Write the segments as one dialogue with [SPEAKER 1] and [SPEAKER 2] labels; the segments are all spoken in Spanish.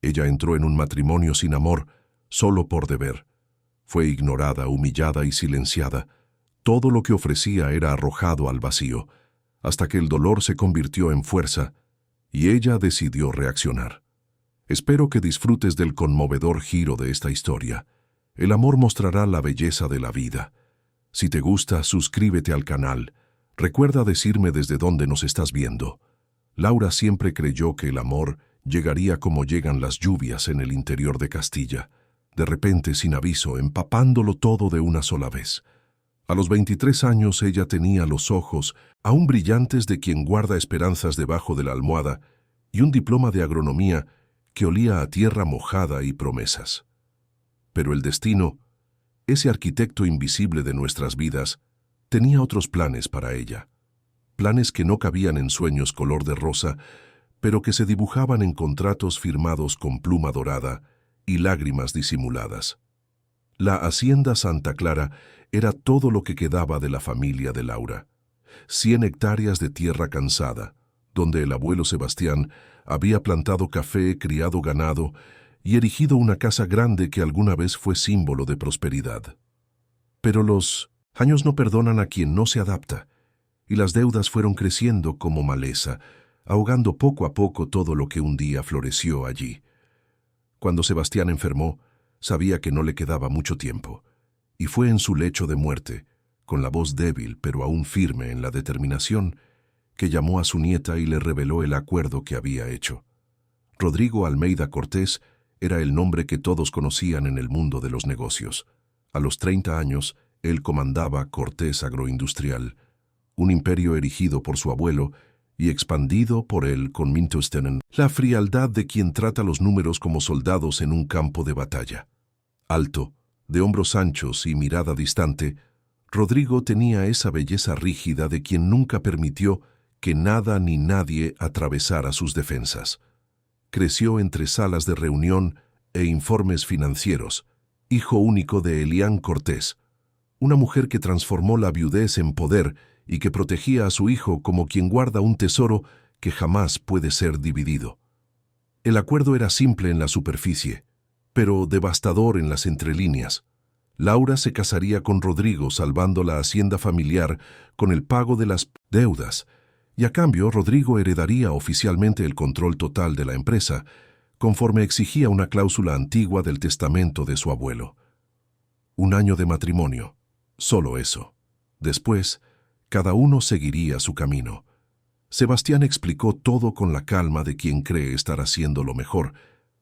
[SPEAKER 1] Ella entró en un matrimonio sin amor, solo por deber. Fue ignorada, humillada y silenciada. Todo lo que ofrecía era arrojado al vacío, hasta que el dolor se convirtió en fuerza, y ella decidió reaccionar. Espero que disfrutes del conmovedor giro de esta historia. El amor mostrará la belleza de la vida. Si te gusta, suscríbete al canal. Recuerda decirme desde dónde nos estás viendo. Laura siempre creyó que el amor llegaría como llegan las lluvias en el interior de Castilla, de repente, sin aviso, empapándolo todo de una sola vez. A los 23 años ella tenía los ojos aún brillantes de quien guarda esperanzas debajo de la almohada y un diploma de agronomía que olía a tierra mojada y promesas. Pero el destino, ese arquitecto invisible de nuestras vidas, tenía otros planes para ella. Planes que no cabían en sueños color de rosa, pero que se dibujaban en contratos firmados con pluma dorada y lágrimas disimuladas. La hacienda Santa Clara era todo lo que quedaba de la familia de Laura. 100 hectáreas de tierra cansada, donde el abuelo Sebastián había plantado café, criado ganado y erigido una casa grande que alguna vez fue símbolo de prosperidad. Pero los años no perdonan a quien no se adapta, y las deudas fueron creciendo como maleza, ahogando poco a poco todo lo que un día floreció allí. Cuando Sebastián enfermó, sabía que no le quedaba mucho tiempo, y fue en su lecho de muerte, con la voz débil pero aún firme en la determinación, que llamó a su nieta y le reveló el acuerdo que había hecho. Rodrigo Almeida Cortés era el nombre que todos conocían en el mundo de los negocios. A los 30 años, él comandaba Cortés Agroindustrial, un imperio erigido por su abuelo y expandido por él con Mintusten, la frialdad de quien trata los números como soldados en un campo de batalla. Alto, de hombros anchos y mirada distante, Rodrigo tenía esa belleza rígida de quien nunca permitió que nada ni nadie atravesara sus defensas. Creció entre salas de reunión e informes financieros, hijo único de Elián Cortés, una mujer que transformó la viudez en poder y que protegía a su hijo como quien guarda un tesoro que jamás puede ser dividido. El acuerdo era simple en la superficie, pero devastador en las entrelíneas. Laura se casaría con Rodrigo salvando la hacienda familiar con el pago de las deudas, y a cambio Rodrigo heredaría oficialmente el control total de la empresa, conforme exigía una cláusula antigua del testamento de su abuelo. 1 año de matrimonio, solo eso. Después, cada uno seguiría su camino. Sebastián explicó todo con la calma de quien cree estar haciendo lo mejor,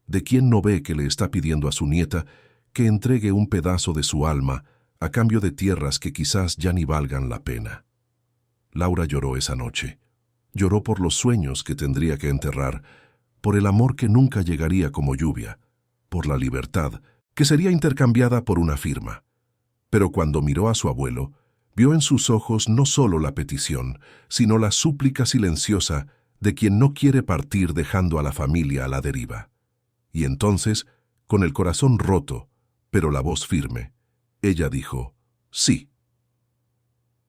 [SPEAKER 1] de quien no ve que le está pidiendo a su nieta que entregue un pedazo de su alma a cambio de tierras que quizás ya ni valgan la pena. Laura lloró esa noche. Lloró por los sueños que tendría que enterrar, por el amor que nunca llegaría como lluvia, por la libertad que sería intercambiada por una firma. Pero cuando miró a su abuelo, vio en sus ojos no solo la petición, sino la súplica silenciosa de quien no quiere partir dejando a la familia a la deriva. Y entonces, con el corazón roto, pero la voz firme, ella dijo, sí.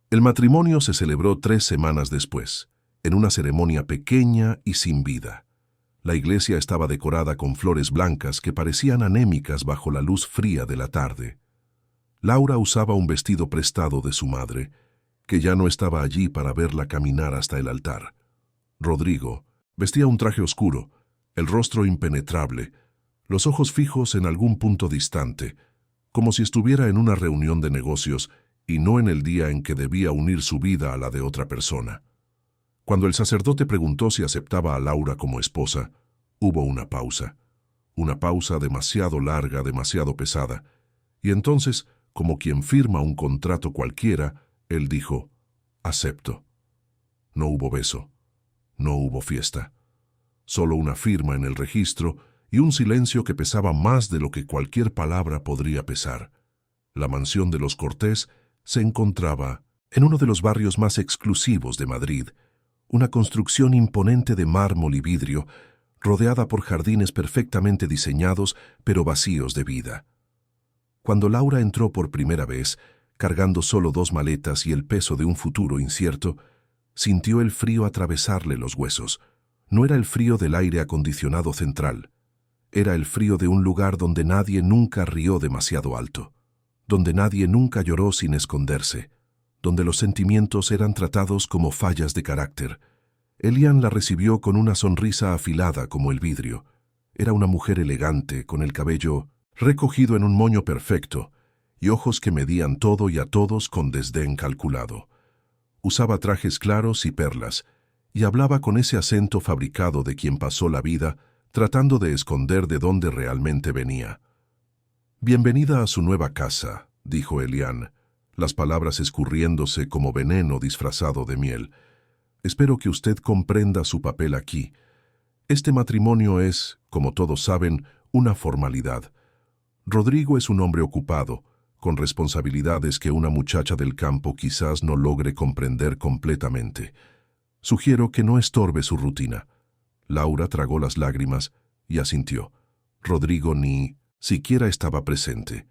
[SPEAKER 1] El matrimonio se celebró 3 semanas después, en una ceremonia pequeña y sin vida. La iglesia estaba decorada con flores blancas que parecían anémicas bajo la luz fría de la tarde. Laura usaba un vestido prestado de su madre, que ya no estaba allí para verla caminar hasta el altar. Rodrigo vestía un traje oscuro, el rostro impenetrable, los ojos fijos en algún punto distante, como si estuviera en una reunión de negocios y no en el día en que debía unir su vida a la de otra persona. Cuando el sacerdote preguntó si aceptaba a Laura como esposa, hubo una pausa demasiado larga, demasiado pesada, y entonces, como quien firma un contrato cualquiera, él dijo, acepto. No hubo beso, no hubo fiesta, solo una firma en el registro y un silencio que pesaba más de lo que cualquier palabra podría pesar. La mansión de los Cortés se encontraba en uno de los barrios más exclusivos de Madrid, una construcción imponente de mármol y vidrio, rodeada por jardines perfectamente diseñados pero vacíos de vida. Cuando Laura entró por primera vez, cargando solo 2 maletas y el peso de un futuro incierto, sintió el frío atravesarle los huesos. No era el frío del aire acondicionado central, Era el frío de un lugar donde nadie nunca rió demasiado alto, donde nadie nunca lloró sin esconderse, donde los sentimientos eran tratados como fallas de carácter. Elian la recibió con una sonrisa afilada como el vidrio. Era una mujer elegante, con el cabello recogido en un moño perfecto y ojos que medían todo y a todos con desdén calculado. Usaba trajes claros y perlas, y hablaba con ese acento fabricado de quien pasó la vida tratando de esconder de dónde realmente venía. «Bienvenida a su nueva casa», dijo Elian, las palabras escurriéndose como veneno disfrazado de miel. «Espero que usted comprenda su papel aquí. Este matrimonio es, como todos saben, una formalidad. Rodrigo es un hombre ocupado, con responsabilidades que una muchacha del campo quizás no logre comprender completamente. Sugiero que no estorbe su rutina». Laura tragó las lágrimas y asintió. Rodrigo ni siquiera estaba presente.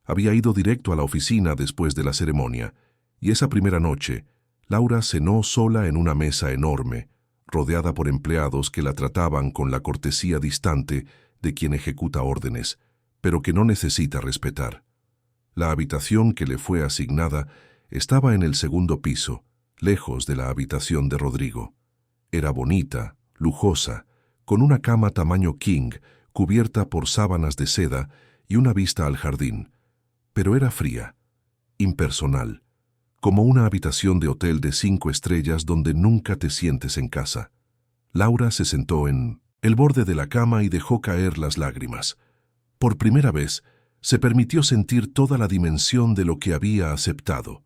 [SPEAKER 1] Había ido directo a la oficina después de la ceremonia, y esa primera noche, Laura cenó sola en una mesa enorme, rodeada por empleados que la trataban con la cortesía distante de quien ejecuta órdenes, pero que no necesita respetar. La habitación que le fue asignada estaba en el segundo piso, lejos de la habitación de Rodrigo. Era bonita, lujosa, con una cama tamaño king, cubierta por sábanas de seda y una vista al jardín. Pero era fría, impersonal, como una habitación de hotel de 5 estrellas donde nunca te sientes en casa. Laura se sentó en el borde de la cama y dejó caer las lágrimas. Por primera vez, se permitió sentir toda la dimensión de lo que había aceptado.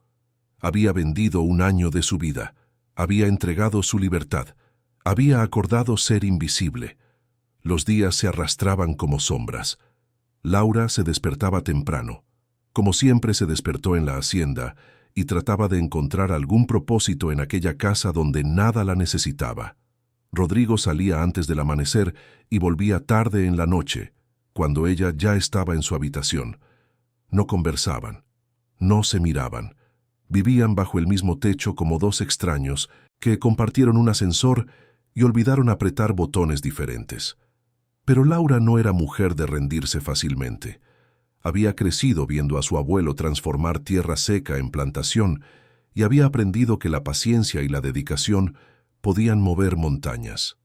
[SPEAKER 1] Había vendido un año de su vida, había entregado su libertad, había acordado ser invisible. Los días se arrastraban como sombras. Laura se despertaba temprano. Como siempre se despertó en la hacienda y trataba de encontrar algún propósito en aquella casa donde nada la necesitaba. Rodrigo salía antes del amanecer y volvía tarde en la noche, cuando ella ya estaba en su habitación. No conversaban, no se miraban. Vivían bajo el mismo techo como dos extraños que compartieron un ascensor y olvidaron apretar botones diferentes. Pero Laura no era mujer de rendirse fácilmente. Había crecido viendo a su abuelo transformar tierra seca en plantación y había aprendido que la paciencia y la dedicación podían mover montañas.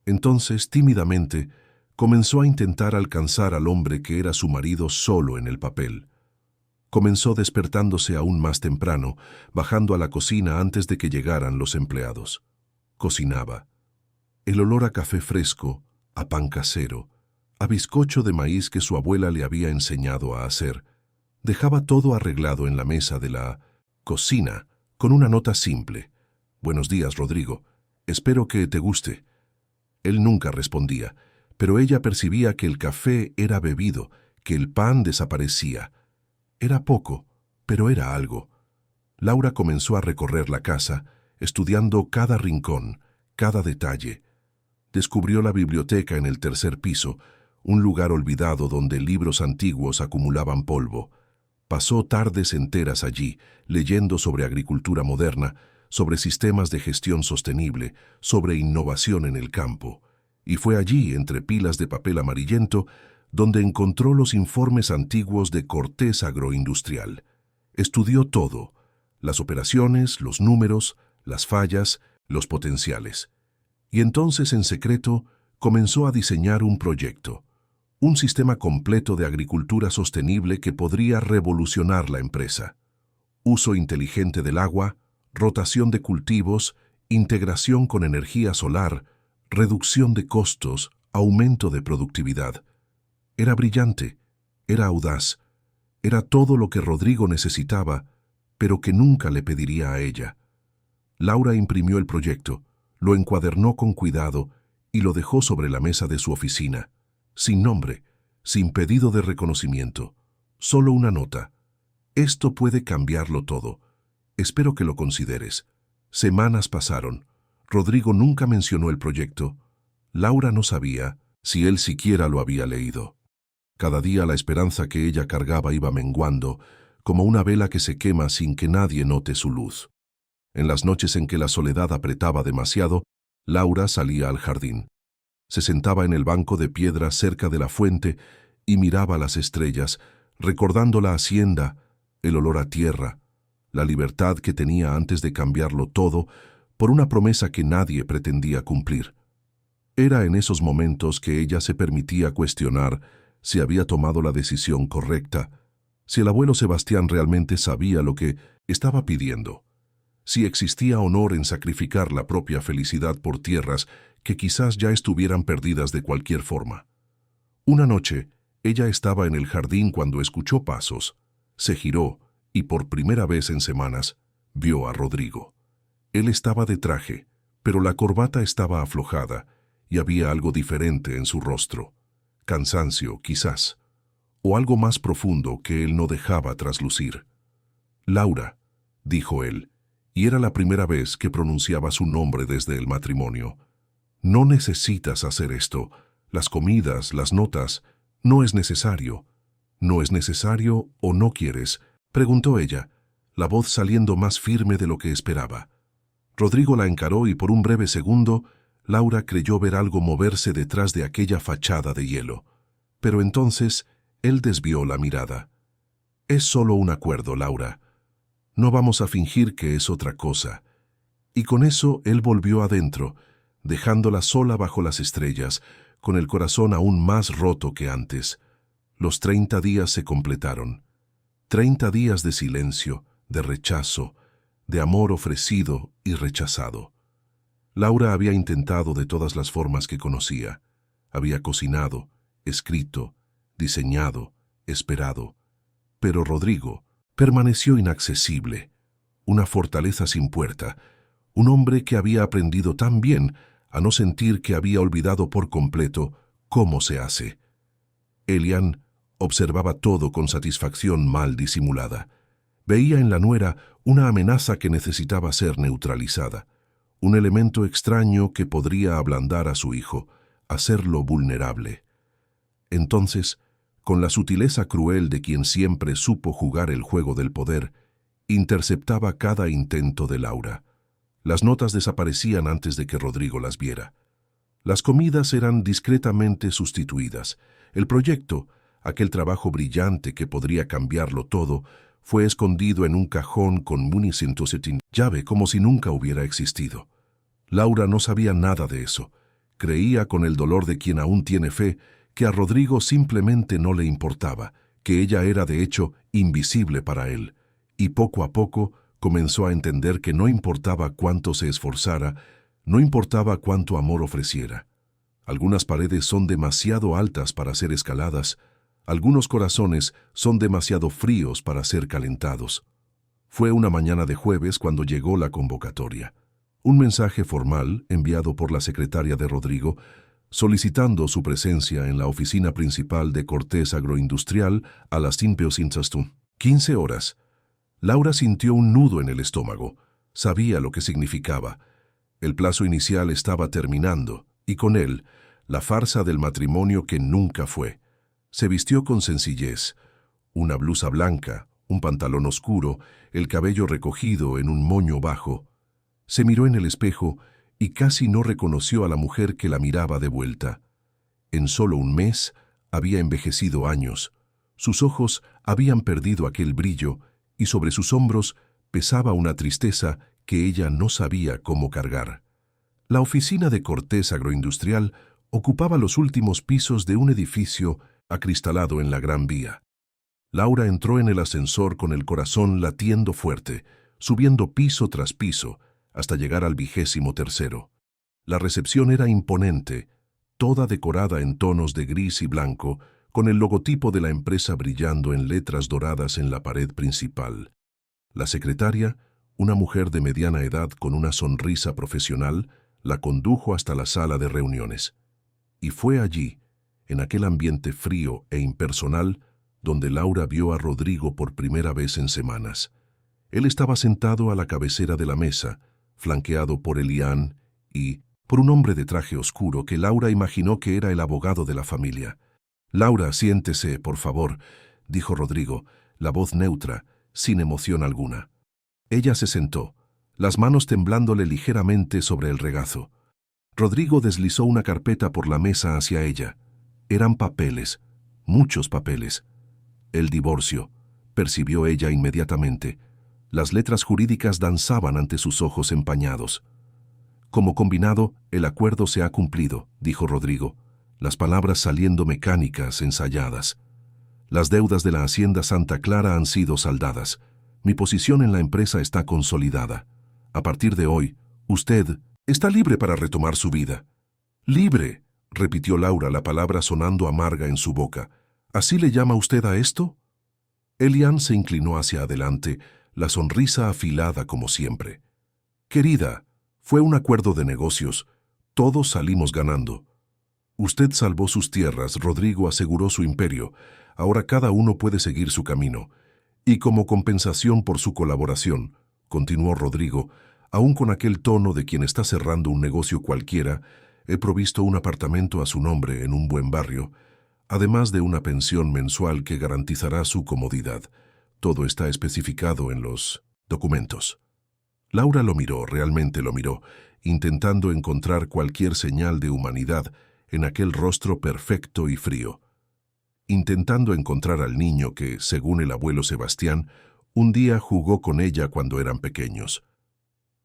[SPEAKER 1] Entonces, tímidamente, comenzó a intentar alcanzar al hombre que era su marido solo en el papel. Comenzó despertándose aún más temprano, bajando a la cocina antes de que llegaran los empleados. Cocinaba. El olor a café fresco, a pan casero, a bizcocho de maíz que su abuela le había enseñado a hacer. Dejaba todo arreglado en la mesa de la cocina, con una nota simple. «Buenos días, Rodrigo. Espero que te guste». Él nunca respondía, pero ella percibía que el café era bebido, que el pan desaparecía. Era poco, pero era algo. Laura comenzó a recorrer la casa, estudiando cada rincón, cada detalle. Descubrió la biblioteca en el tercer piso, un lugar olvidado donde libros antiguos acumulaban polvo. Pasó tardes enteras allí, leyendo sobre agricultura moderna, sobre sistemas de gestión sostenible, sobre innovación en el campo. Y fue allí, entre pilas de papel amarillento, donde encontró los informes antiguos de Cortés Agroindustrial. Estudió todo: las operaciones, los números, las fallas, los potenciales. Y entonces, en secreto, comenzó a diseñar un proyecto, un sistema completo de agricultura sostenible que podría revolucionar la empresa. Uso inteligente del agua, rotación de cultivos, integración con energía solar, reducción de costos, aumento de productividad. Era brillante, era audaz, era todo lo que Rodrigo necesitaba, pero que nunca le pediría a ella. Laura imprimió el proyecto, lo encuadernó con cuidado y lo dejó sobre la mesa de su oficina, sin nombre, sin pedido de reconocimiento, solo una nota. «Esto puede cambiarlo todo. Espero que lo consideres». Semanas pasaron. Rodrigo nunca mencionó el proyecto. Laura no sabía si él siquiera lo había leído. Cada día la esperanza que ella cargaba iba menguando, como una vela que se quema sin que nadie note su luz. En las noches en que la soledad apretaba demasiado, Laura salía al jardín. Se sentaba en el banco de piedra cerca de la fuente y miraba las estrellas, recordando la hacienda, el olor a tierra, la libertad que tenía antes de cambiarlo todo por una promesa que nadie pretendía cumplir. Era en esos momentos que ella se permitía cuestionar si había tomado la decisión correcta, si el abuelo Sebastián realmente sabía lo que estaba pidiendo, si existía honor en sacrificar la propia felicidad por tierras que quizás ya estuvieran perdidas de cualquier forma. Una noche, ella estaba en el jardín cuando escuchó pasos, se giró y por primera vez en semanas vio a Rodrigo. Él estaba de traje, pero la corbata estaba aflojada y había algo diferente en su rostro. Cansancio, quizás, o algo más profundo que él no dejaba traslucir. «Laura», dijo él, y era la primera vez que pronunciaba su nombre desde el matrimonio. «No necesitas hacer esto. Las comidas, las notas, no es necesario». «¿No es necesario o no quieres?», preguntó ella, la voz saliendo más firme de lo que esperaba. Rodrigo la encaró y por un breve segundo, Laura creyó ver algo moverse detrás de aquella fachada de hielo. Pero entonces, él desvió la mirada. «Es solo un acuerdo, Laura. No vamos a fingir que es otra cosa». Y con eso él volvió adentro, dejándola sola bajo las estrellas, con el corazón aún más roto que antes. Los 30 días se completaron. 30 días de silencio, de rechazo, de amor ofrecido y rechazado. Laura había intentado de todas las formas que conocía. Había cocinado, escrito, diseñado, esperado. Pero Rodrigo permaneció inaccesible, una fortaleza sin puerta, un hombre que había aprendido tan bien a no sentir que había olvidado por completo cómo se hace. Elian observaba todo con satisfacción mal disimulada. Veía en la nuera una amenaza que necesitaba ser neutralizada, un elemento extraño que podría ablandar a su hijo, hacerlo vulnerable. Entonces, con la sutileza cruel de quien siempre supo jugar el juego del poder, interceptaba cada intento de Laura. Las notas desaparecían antes de que Rodrigo las viera. Las comidas eran discretamente sustituidas. El proyecto, aquel trabajo brillante que podría cambiarlo todo, fue escondido en un cajón con Municintosetin llave como si nunca hubiera existido. Laura no sabía nada de eso. Creía con el dolor de quien aún tiene fe que a Rodrigo simplemente no le importaba, que ella era de hecho invisible para él, y poco a poco comenzó a entender que no importaba cuánto se esforzara, no importaba cuánto amor ofreciera. Algunas paredes son demasiado altas para ser escaladas, algunos corazones son demasiado fríos para ser calentados. Fue una mañana de jueves cuando llegó la convocatoria. Un mensaje formal enviado por la secretaria de Rodrigo solicitando su presencia en la oficina principal de Cortés Agroindustrial a las 15 horas. Laura sintió un nudo en el estómago. Sabía lo que significaba. El plazo inicial estaba terminando, y con él, la farsa del matrimonio que nunca fue. Se vistió con sencillez, una blusa blanca, un pantalón oscuro, el cabello recogido en un moño bajo. Se miró en el espejo y casi no reconoció a la mujer que la miraba de vuelta. En solo un mes había envejecido años. Sus ojos habían perdido aquel brillo y sobre sus hombros pesaba una tristeza que ella no sabía cómo cargar. La oficina de Cortés Agroindustrial ocupaba los últimos pisos de un edificio acristalado en la Gran Vía. Laura entró en el ascensor con el corazón latiendo fuerte, subiendo piso tras piso, hasta llegar al 23º. La recepción era imponente, toda decorada en tonos de gris y blanco, con el logotipo de la empresa brillando en letras doradas en la pared principal. La secretaria, una mujer de mediana edad con una sonrisa profesional, la condujo hasta la sala de reuniones. Y fue allí, en aquel ambiente frío e impersonal, donde Laura vio a Rodrigo por primera vez en semanas. Él estaba sentado a la cabecera de la mesa, flanqueado por Elian y por un hombre de traje oscuro que Laura imaginó que era el abogado de la familia. «Laura, siéntese, por favor», dijo Rodrigo, la voz neutra, sin emoción alguna. Ella se sentó, las manos temblándole ligeramente sobre el regazo. Rodrigo deslizó una carpeta por la mesa hacia ella. Eran papeles, muchos papeles. El divorcio, percibió ella inmediatamente. Las letras jurídicas danzaban ante sus ojos empañados. Como combinado, el acuerdo se ha cumplido, dijo Rodrigo, las palabras saliendo mecánicas, ensayadas. Las deudas de la Hacienda Santa Clara han sido saldadas. Mi posición en la empresa está consolidada. A partir de hoy, usted está libre para retomar su vida. Libre, repitió Laura, la palabra sonando amarga en su boca. ¿Así le llama usted a esto? Elian se inclinó hacia adelante, la sonrisa afilada como siempre. Querida, fue un acuerdo de negocios. Todos salimos ganando. Usted salvó sus tierras, Rodrigo aseguró su imperio. Ahora cada uno puede seguir su camino. Y como compensación por su colaboración, continuó Rodrigo, aún con aquel tono de quien está cerrando un negocio cualquiera, he provisto un apartamento a su nombre en un buen barrio, además de una pensión mensual que garantizará su comodidad. Todo está especificado en los documentos. Laura lo miró, realmente lo miró, intentando encontrar cualquier señal de humanidad en aquel rostro perfecto y frío. Intentando encontrar al niño que, según el abuelo Sebastián, un día jugó con ella cuando eran pequeños.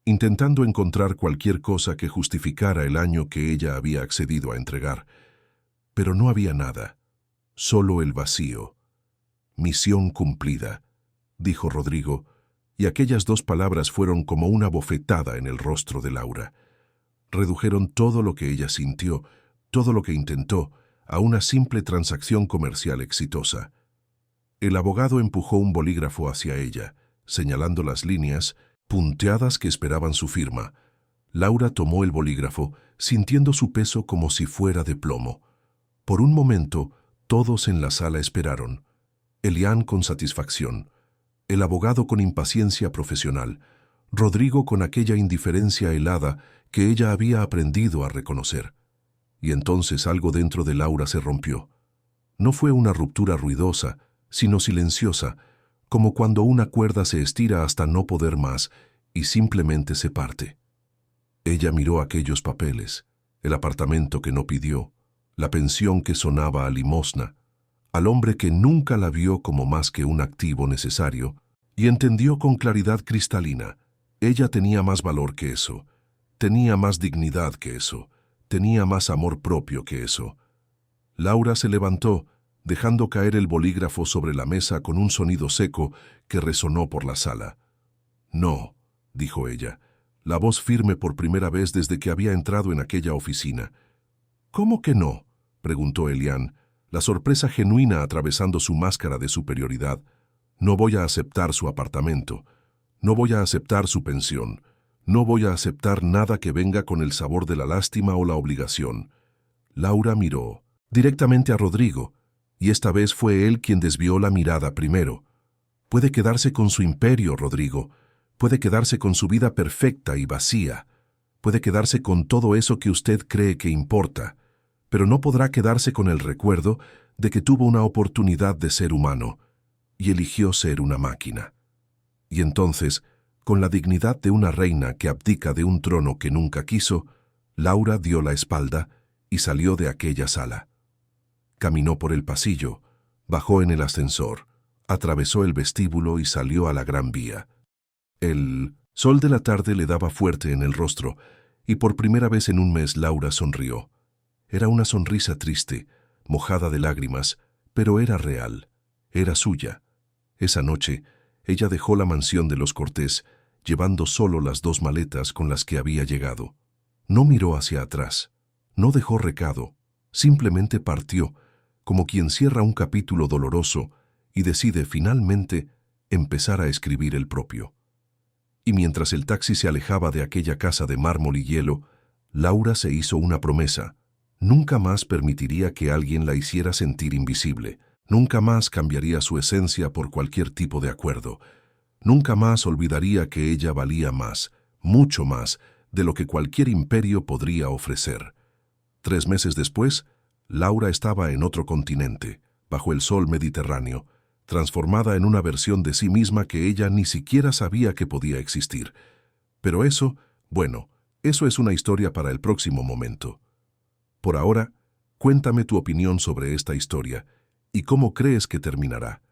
[SPEAKER 1] Intentando encontrar cualquier cosa que justificara el año que ella había accedido a entregar. Pero no había nada, solo el vacío. Misión cumplida, dijo Rodrigo, y aquellas dos palabras fueron como una bofetada en el rostro de Laura. Redujeron todo lo que ella sintió, todo lo que intentó, a una simple transacción comercial exitosa. El abogado empujó un bolígrafo hacia ella, señalando las líneas punteadas que esperaban su firma. Laura tomó el bolígrafo, sintiendo su peso como si fuera de plomo. Por un momento, todos en la sala esperaron. Elian con satisfacción, el abogado con impaciencia profesional, Rodrigo con aquella indiferencia helada que ella había aprendido a reconocer. Y entonces algo dentro de Laura se rompió. No fue una ruptura ruidosa, sino silenciosa, como cuando una cuerda se estira hasta no poder más y simplemente se parte. Ella miró aquellos papeles, el apartamento que no pidió, la pensión que sonaba a limosna, al hombre que nunca la vio como más que un activo necesario, y entendió con claridad cristalina. Ella tenía más valor que eso, tenía más dignidad que eso, tenía más amor propio que eso. Laura se levantó, dejando caer el bolígrafo sobre la mesa con un sonido seco que resonó por la sala. No, dijo ella, la voz firme por primera vez desde que había entrado en aquella oficina. ¿Cómo que no?, preguntó Elian, la sorpresa genuina atravesando su máscara de superioridad. No voy a aceptar su apartamento, no voy a aceptar su pensión, no voy a aceptar nada que venga con el sabor de la lástima o la obligación. Laura miró directamente a Rodrigo, y esta vez fue él quien desvió la mirada primero. Puede quedarse con su imperio, Rodrigo, puede quedarse con su vida perfecta y vacía, puede quedarse con todo eso que usted cree que importa, pero no podrá quedarse con el recuerdo de que tuvo una oportunidad de ser humano y eligió ser una máquina. Y entonces, con la dignidad de una reina que abdica de un trono que nunca quiso, Laura dio la espalda y salió de aquella sala. Caminó por el pasillo, bajó en el ascensor, atravesó el vestíbulo y salió a la Gran Vía. El sol de la tarde le daba fuerte en el rostro, y por primera vez en un mes Laura sonrió. Era una sonrisa triste, mojada de lágrimas, pero era real, era suya. Esa noche, ella dejó la mansión de los Cortés, llevando solo las 2 maletas con las que había llegado. No miró hacia atrás, no dejó recado, simplemente partió, como quien cierra un capítulo doloroso y decide finalmente empezar a escribir el propio. Y mientras el taxi se alejaba de aquella casa de mármol y hielo, Laura se hizo una promesa. Nunca más permitiría que alguien la hiciera sentir invisible. Nunca más cambiaría su esencia por cualquier tipo de acuerdo. Nunca más olvidaría que ella valía más, mucho más, de lo que cualquier imperio podría ofrecer. 3 meses después, Laura estaba en otro continente, bajo el sol mediterráneo, transformada en una versión de sí misma que ella ni siquiera sabía que podía existir. Pero eso, bueno, Eso es una historia para el próximo momento. Por ahora, cuéntame tu opinión sobre esta historia y cómo crees que terminará.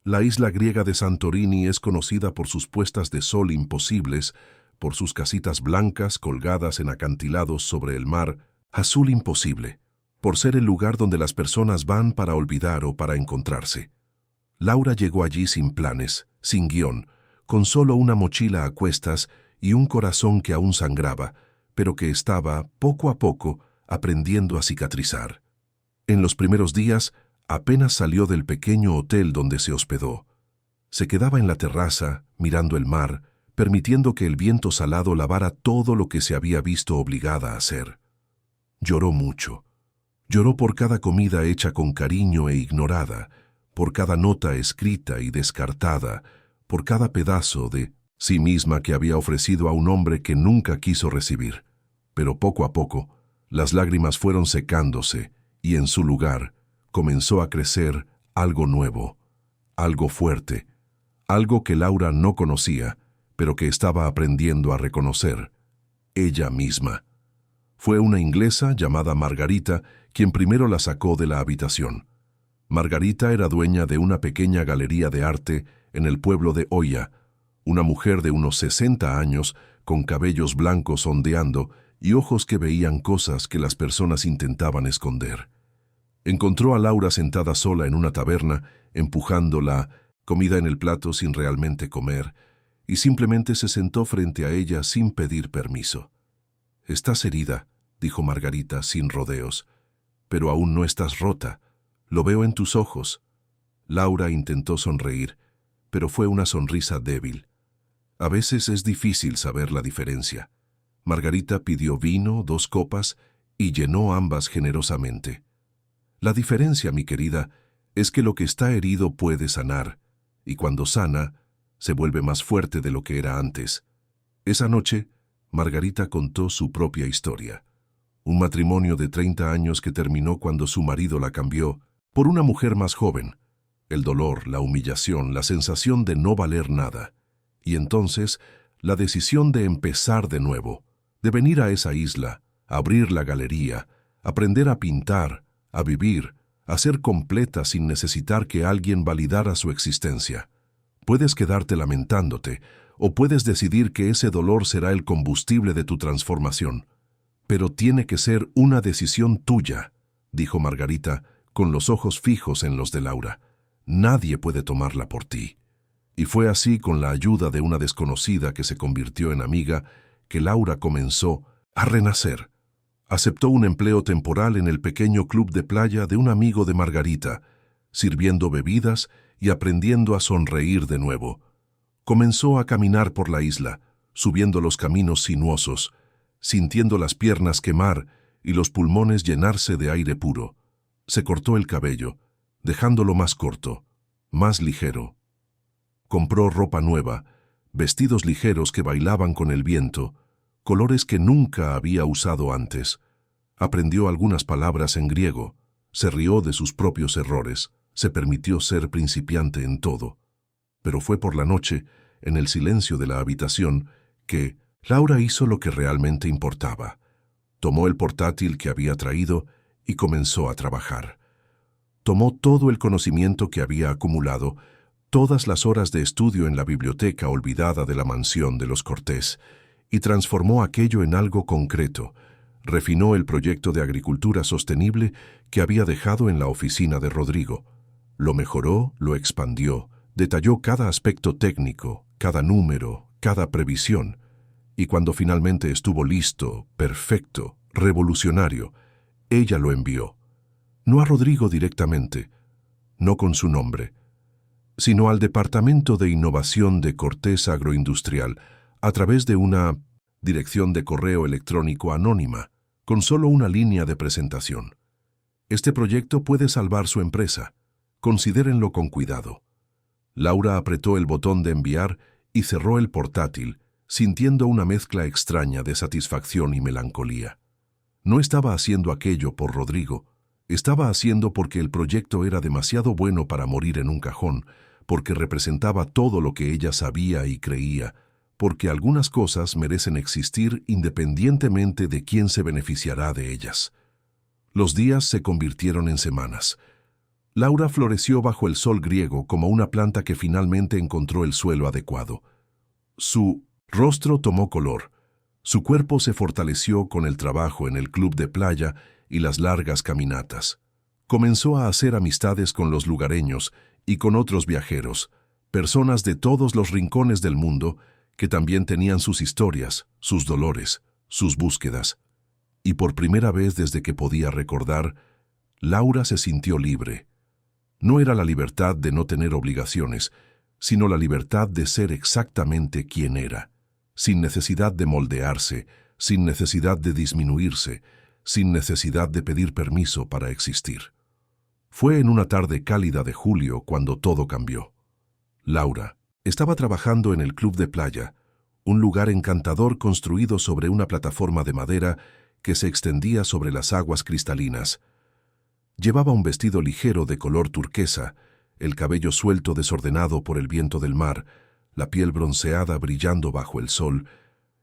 [SPEAKER 1] La isla griega de Santorini es conocida por sus puestas de sol imposibles, por sus casitas blancas colgadas en acantilados sobre el mar azul imposible, por ser el lugar donde las personas van para olvidar o para encontrarse. Laura llegó allí sin planes, sin guión, con solo una mochila a cuestas y un corazón que aún sangraba, pero que estaba, poco a poco, aprendiendo a cicatrizar. En los primeros días, apenas salió del pequeño hotel donde se hospedó. Se quedaba en la terraza, mirando el mar, permitiendo que el viento salado lavara todo lo que se había visto obligada a hacer. Lloró mucho. Lloró por cada comida hecha con cariño e ignorada, por cada nota escrita y descartada, por cada pedazo de sí misma que había ofrecido a un hombre que nunca quiso recibir. Pero poco a poco, las lágrimas fueron secándose y en su lugar comenzó a crecer algo nuevo, algo fuerte, algo que Laura no conocía, pero que estaba aprendiendo a reconocer, ella misma. Fue una inglesa llamada Margarita quien primero la sacó de la habitación. Margarita era dueña de una pequeña galería de arte en el pueblo de Oia, una mujer de unos 60 años con cabellos blancos ondeando y ojos que veían cosas que las personas intentaban esconder. Encontró a Laura sentada sola en una taberna, empujando la comida en el plato sin realmente comer, y simplemente se sentó frente a ella sin pedir permiso. «Estás herida», dijo Margarita sin rodeos, «pero aún no estás rota. Lo veo en tus ojos». Laura intentó sonreír, pero fue una sonrisa débil. A veces es difícil saber la diferencia. Margarita pidió vino, 2 copas, y llenó ambas generosamente. La diferencia, mi querida, es que lo que está herido puede sanar, y cuando sana, se vuelve más fuerte de lo que era antes. Esa noche, Margarita contó su propia historia. Un matrimonio de 30 años que terminó cuando su marido la cambió por una mujer más joven. El dolor, la humillación, la sensación de no valer nada. Y entonces, la decisión de empezar de nuevo, de venir a esa isla, abrir la galería, aprender a pintar, a vivir, a ser completa sin necesitar que alguien validara su existencia. Puedes quedarte lamentándote, o puedes decidir que ese dolor será el combustible de tu transformación. Pero tiene que ser una decisión tuya, dijo Margarita, con los ojos fijos en los de Laura. Nadie puede tomarla por ti. Y fue así, con la ayuda de una desconocida que se convirtió en amiga, que Laura comenzó a renacer. Aceptó un empleo temporal en el pequeño club de playa de un amigo de Margarita, sirviendo bebidas y aprendiendo a sonreír de nuevo. Comenzó a caminar por la isla, subiendo los caminos sinuosos, sintiendo las piernas quemar y los pulmones llenarse de aire puro. Se cortó el cabello, dejándolo más corto, más ligero. Compró ropa nueva, vestidos ligeros que bailaban con el viento, colores que nunca había usado antes. Aprendió algunas palabras en griego, se rió de sus propios errores, se permitió ser principiante en todo. Pero fue por la noche, en el silencio de la habitación, que Laura hizo lo que realmente importaba. Tomó el portátil que había traído y comenzó a trabajar. Tomó todo el conocimiento que había acumulado, todas las horas de estudio en la biblioteca olvidada de la mansión de los Cortés, y transformó aquello en algo concreto. Refinó el proyecto de agricultura sostenible que había dejado en la oficina de Rodrigo. Lo mejoró, lo expandió, detalló cada aspecto técnico, cada número, cada previsión. Y cuando finalmente estuvo listo, perfecto, revolucionario, ella lo envió. No a Rodrigo directamente, no con su nombre, sino al Departamento de Innovación de Cortés Agroindustrial, a través de una dirección de correo electrónico anónima, con solo una línea de presentación. Este proyecto puede salvar su empresa. Considérenlo con cuidado. Laura apretó el botón de enviar y cerró el portátil, sintiendo una mezcla extraña de satisfacción y melancolía. No estaba haciendo aquello por Rodrigo, estaba haciendo porque el proyecto era demasiado bueno para morir en un cajón, porque representaba todo lo que ella sabía y creía, porque algunas cosas merecen existir independientemente de quién se beneficiará de ellas. Los días se convirtieron en semanas. Laura floreció bajo el sol griego como una planta que finalmente encontró el suelo adecuado. Su rostro tomó color. Su cuerpo se fortaleció con el trabajo en el club de playa y las largas caminatas. Comenzó a hacer amistades con los lugareños y con otros viajeros, personas de todos los rincones del mundo que también tenían sus historias, sus dolores, sus búsquedas. Y por primera vez desde que podía recordar, Laura se sintió libre. No era la libertad de no tener obligaciones, sino la libertad de ser exactamente quien era, sin necesidad de moldearse, sin necesidad de disminuirse, sin necesidad de pedir permiso para existir. Fue en una tarde cálida de julio cuando todo cambió. Laura estaba trabajando en el club de playa, un lugar encantador construido sobre una plataforma de madera que se extendía sobre las aguas cristalinas. Llevaba un vestido ligero de color turquesa, el cabello suelto desordenado por el viento del mar, la piel bronceada brillando bajo el sol.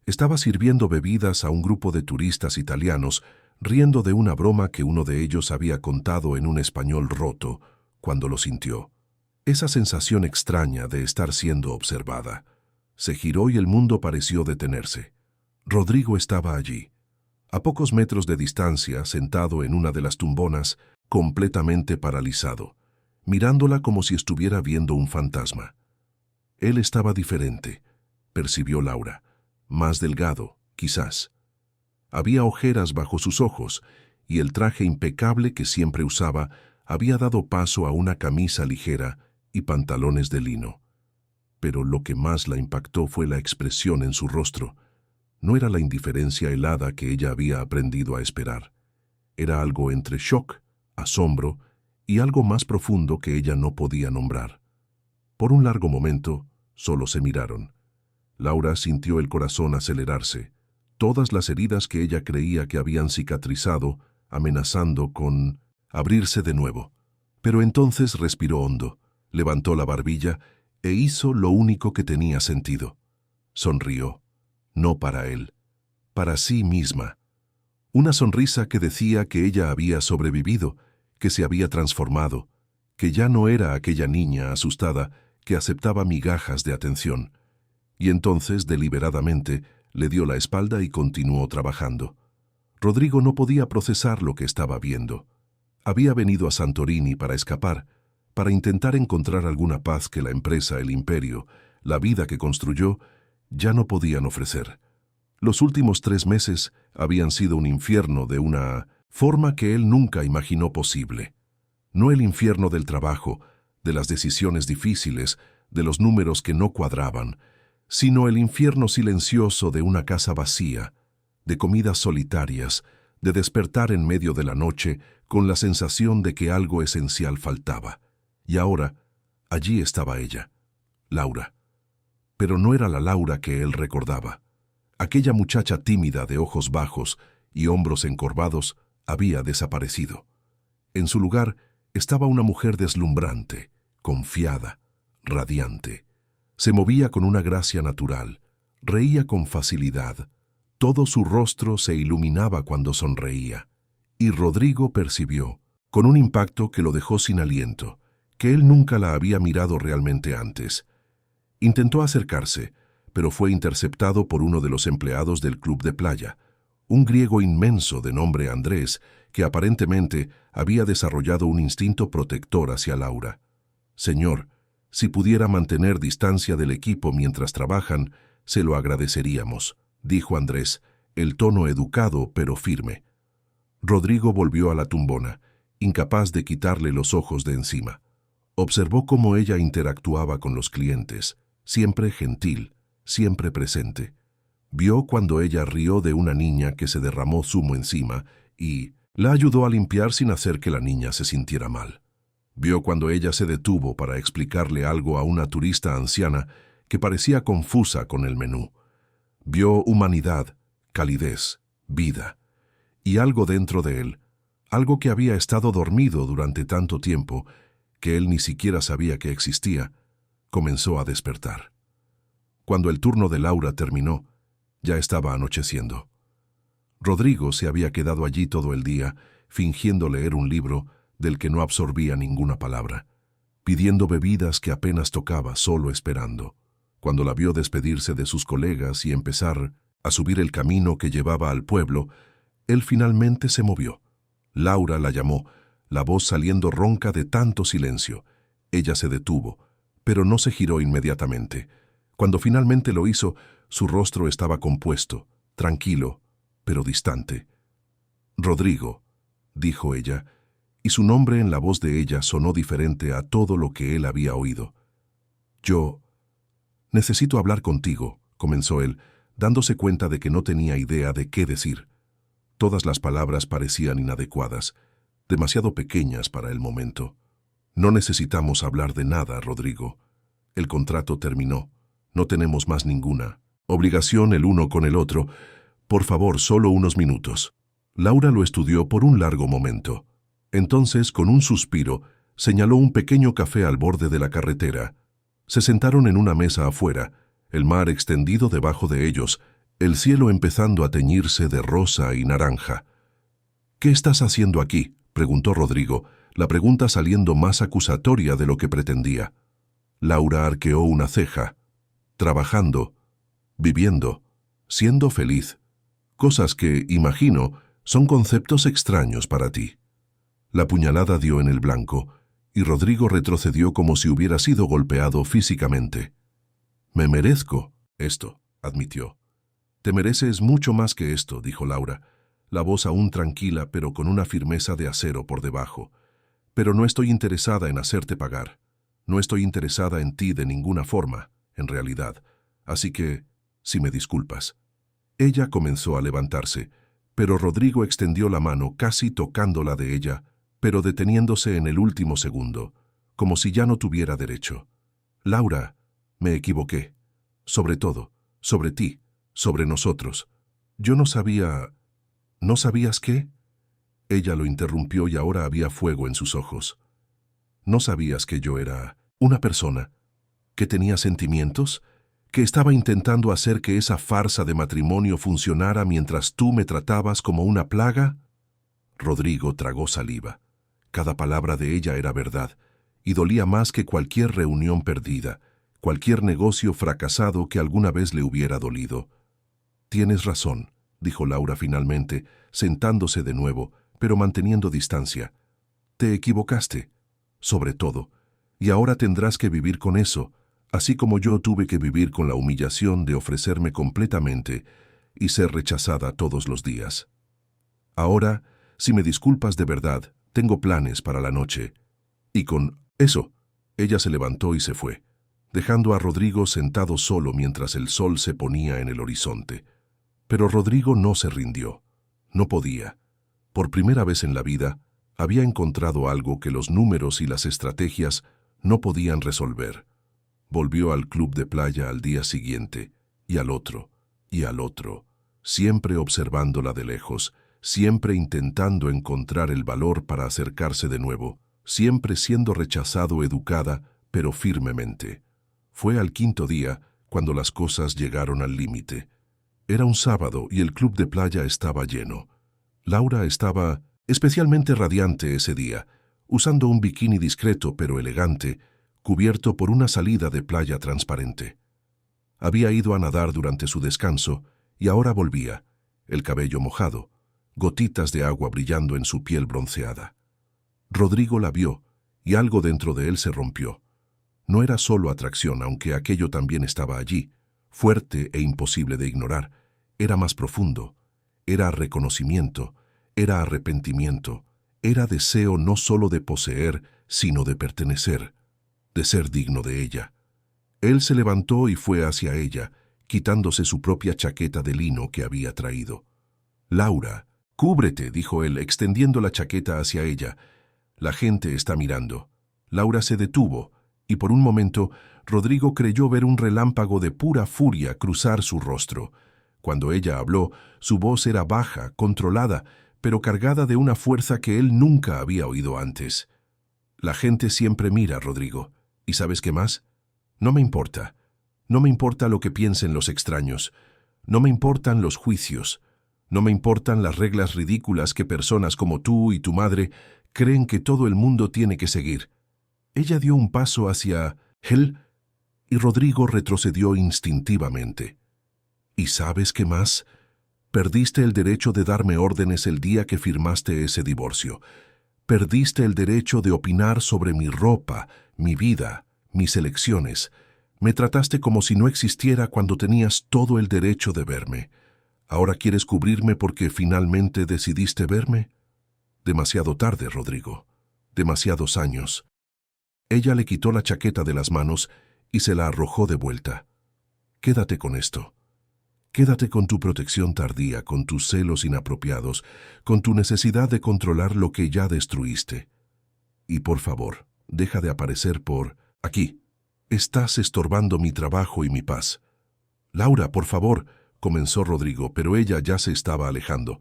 [SPEAKER 1] Estaba sirviendo bebidas a un grupo de turistas italianos, riendo de una broma que uno de ellos había contado en un español roto, cuando lo sintió. Esa sensación extraña de estar siendo observada. Se giró y el mundo pareció detenerse. Rodrigo estaba allí, a pocos metros de distancia, sentado en una de las tumbonas, completamente paralizado, mirándola como si estuviera viendo un fantasma. Él estaba diferente, percibió Laura, más delgado, quizás. Había ojeras bajo sus ojos, y el traje impecable que siempre usaba había dado paso a una camisa ligera y pantalones de lino. Pero lo que más la impactó fue la expresión en su rostro. No era la indiferencia helada que ella había aprendido a esperar. Era algo entre shock, asombro y algo más profundo que ella no podía nombrar. Por un largo momento, solo se miraron. Laura sintió el corazón acelerarse, todas las heridas que ella creía que habían cicatrizado, amenazando con abrirse de nuevo. Pero entonces respiró hondo, levantó la barbilla e hizo lo único que tenía sentido. Sonrió, no para él, para sí misma. Una sonrisa que decía que ella había sobrevivido, que se había transformado, que ya no era aquella niña asustada que aceptaba migajas de atención. Y entonces, deliberadamente, le dio la espalda y continuó trabajando. Rodrigo no podía procesar lo que estaba viendo. Había venido a Santorini para escapar, para intentar encontrar alguna paz que la empresa, el imperio, la vida que construyó, ya no podían ofrecer. Los últimos 3 meses habían sido un infierno de una forma que él nunca imaginó posible. No el infierno del trabajo, de las decisiones difíciles, de los números que no cuadraban, sino el infierno silencioso de una casa vacía, de comidas solitarias, de despertar en medio de la noche con la sensación de que algo esencial faltaba. Y ahora, allí estaba ella, Laura. Pero no era la Laura que él recordaba. Aquella muchacha tímida de ojos bajos y hombros encorvados había desaparecido. En su lugar estaba una mujer deslumbrante, confiada, radiante. Se movía con una gracia natural, reía con facilidad. Todo su rostro se iluminaba cuando sonreía. Y Rodrigo percibió, con un impacto que lo dejó sin aliento, que él nunca la había mirado realmente antes. Intentó acercarse, pero fue interceptado por uno de los empleados del club de playa, un griego inmenso de nombre Andrés, que aparentemente había desarrollado un instinto protector hacia Laura. «Señor, si pudiera mantener distancia del equipo mientras trabajan, se lo agradeceríamos», dijo Andrés, el tono educado pero firme. Rodrigo volvió a la tumbona, incapaz de quitarle los ojos de encima. Observó cómo ella interactuaba con los clientes, siempre gentil, siempre presente. Vio cuando ella rió de una niña que se derramó zumo encima y la ayudó a limpiar sin hacer que la niña se sintiera mal. Vio cuando ella se detuvo para explicarle algo a una turista anciana que parecía confusa con el menú. Vio humanidad, calidez, vida, y algo dentro de él, algo que había estado dormido durante tanto tiempo que él ni siquiera sabía que existía, comenzó a despertar. Cuando el turno de Laura terminó, ya estaba anocheciendo. Rodrigo se había quedado allí todo el día, fingiendo leer un libro del que no absorbía ninguna palabra, pidiendo bebidas que apenas tocaba, solo esperando. Cuando la vio despedirse de sus colegas y empezar a subir el camino que llevaba al pueblo, él finalmente se movió. Laura la llamó, la voz saliendo ronca de tanto silencio. Ella se detuvo, pero no se giró inmediatamente. Cuando finalmente lo hizo, su rostro estaba compuesto, tranquilo, pero distante. «Rodrigo», dijo ella, y su nombre en la voz de ella sonó diferente a todo lo que él había oído. «Yo necesito hablar contigo», comenzó él, dándose cuenta de que no tenía idea de qué decir. Todas las palabras parecían inadecuadas, demasiado pequeñas para el momento. «No necesitamos hablar de nada, Rodrigo. El contrato terminó. No tenemos más ninguna obligación el uno con el otro. Por favor, solo unos minutos». Laura lo estudió por un largo momento. Entonces, con un suspiro, señaló un pequeño café al borde de la carretera. Se sentaron en una mesa afuera, el mar extendido debajo de ellos, el cielo empezando a teñirse de rosa y naranja. «¿Qué estás haciendo aquí?», preguntó Rodrigo, la pregunta saliendo más acusatoria de lo que pretendía. Laura arqueó una ceja. «Trabajando, viviendo, siendo feliz. Cosas que, imagino, son conceptos extraños para ti». La puñalada dio en el blanco, y Rodrigo retrocedió como si hubiera sido golpeado físicamente. «Me merezco esto», admitió. «Te mereces mucho más que esto», dijo Laura, la voz aún tranquila pero con una firmeza de acero por debajo. «Pero no estoy interesada en hacerte pagar. No estoy interesada en ti de ninguna forma, en realidad. Así que, si me disculpas». Ella comenzó a levantarse, pero Rodrigo extendió la mano casi tocándola de ella, pero deteniéndose en el último segundo, como si ya no tuviera derecho. «Laura, me equivoqué. Sobre todo, sobre ti, sobre nosotros. Yo no sabía... ¿No sabías qué?». Ella lo interrumpió y ahora había fuego en sus ojos. «¿No sabías que yo era una persona, que tenía sentimientos, que estaba intentando hacer que esa farsa de matrimonio funcionara mientras tú me tratabas como una plaga?» Rodrigo tragó saliva. Cada palabra de ella era verdad, y dolía más que cualquier reunión perdida, cualquier negocio fracasado que alguna vez le hubiera dolido. «Tienes razón», dijo Laura finalmente, sentándose de nuevo, pero manteniendo distancia. «Te equivocaste, sobre todo, y ahora tendrás que vivir con eso, así como yo tuve que vivir con la humillación de ofrecerme completamente y ser rechazada todos los días. Ahora, si me disculpas de verdad, tengo planes para la noche». Y con eso, ella se levantó y se fue, dejando a Rodrigo sentado solo mientras el sol se ponía en el horizonte. Pero Rodrigo no se rindió. No podía. Por primera vez en la vida, había encontrado algo que los números y las estrategias no podían resolver. Volvió al club de playa al día siguiente, y al otro, siempre observándola de lejos, siempre intentando encontrar el valor para acercarse de nuevo, siempre siendo rechazado educada, pero firmemente. Fue al quinto día cuando las cosas llegaron al límite. Era un sábado y el club de playa estaba lleno. Laura estaba especialmente radiante ese día, usando un bikini discreto pero elegante, cubierto por una salida de playa transparente. Había ido a nadar durante su descanso y ahora volvía, el cabello mojado, gotitas de agua brillando en su piel bronceada. Rodrigo la vio y algo dentro de él se rompió. No era solo atracción, aunque aquello también estaba allí, fuerte e imposible de ignorar. Era más profundo, era reconocimiento, era arrepentimiento, era deseo no solo de poseer, sino de pertenecer, de ser digno de ella. Él se levantó y fue hacia ella, quitándose su propia chaqueta de lino que había traído. «Laura, cúbrete», dijo él, extendiendo la chaqueta hacia ella. «La gente está mirando». Laura se detuvo, y por un momento Rodrigo creyó ver un relámpago de pura furia cruzar su rostro. Cuando ella habló, su voz era baja, controlada, pero cargada de una fuerza que él nunca había oído antes. «La gente siempre mira, Rodrigo. ¿Y sabes qué más? No me importa. No me importa lo que piensen los extraños. No me importan los juicios. No me importan las reglas ridículas que personas como tú y tu madre creen que todo el mundo tiene que seguir. Ella dio un paso hacia él y Rodrigo retrocedió instintivamente. ¿Y sabes qué más? Perdiste el derecho de darme órdenes el día que firmaste ese divorcio. Perdiste el derecho de opinar sobre mi ropa, mi vida, mis elecciones. Me trataste como si no existiera cuando tenías todo el derecho de verme. ¿Ahora quieres cubrirme porque finalmente decidiste verme? Demasiado tarde, Rodrigo. Demasiados años. Ella le quitó la chaqueta de las manos y se la arrojó de vuelta. Quédate con esto. Quédate con tu protección tardía, con tus celos inapropiados, con tu necesidad de controlar lo que ya destruiste. Y por favor, deja de aparecer por aquí. Estás estorbando mi trabajo y mi paz. Laura, por favor, comenzó Rodrigo, pero ella ya se estaba alejando.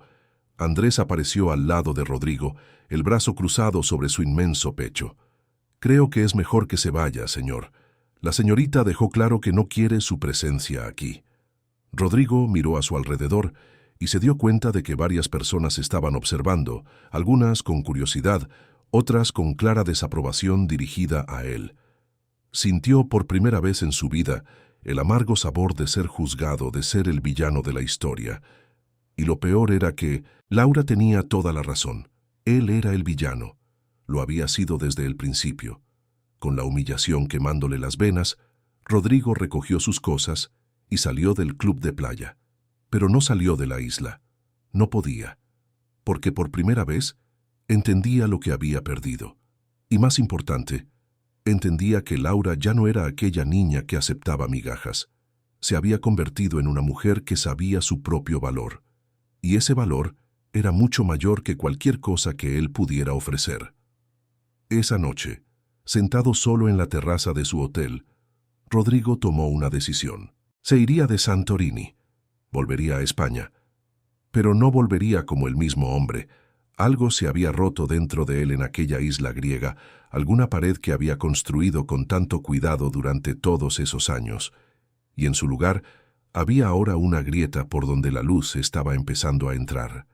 [SPEAKER 1] Andrés apareció al lado de Rodrigo, el brazo cruzado sobre su inmenso pecho. Creo que es mejor que se vaya, señor. La señorita dejó claro que no quiere su presencia aquí. Rodrigo miró a su alrededor y se dio cuenta de que varias personas estaban observando, algunas con curiosidad, otras con clara desaprobación dirigida a él. Sintió por primera vez en su vida el amargo sabor de ser juzgado, de ser el villano de la historia. Y lo peor era que Laura tenía toda la razón. Él era el villano. Lo había sido desde el principio. Con la humillación quemándole las venas, Rodrigo recogió sus cosas y salió del club de playa. Pero no salió de la isla. No podía. Porque por primera vez entendía lo que había perdido. Y más importante, entendía que Laura ya no era aquella niña que aceptaba migajas. Se había convertido en una mujer que sabía su propio valor. Y ese valor era mucho mayor que cualquier cosa que él pudiera ofrecer. Esa noche, sentado solo en la terraza de su hotel, Rodrigo tomó una decisión. Se iría de Santorini. Volvería a España. Pero no volvería como el mismo hombre. Algo se había roto dentro de él en aquella isla griega, alguna pared que había construido con tanto cuidado durante todos esos años. Y en su lugar había ahora una grieta por donde la luz estaba empezando a entrar.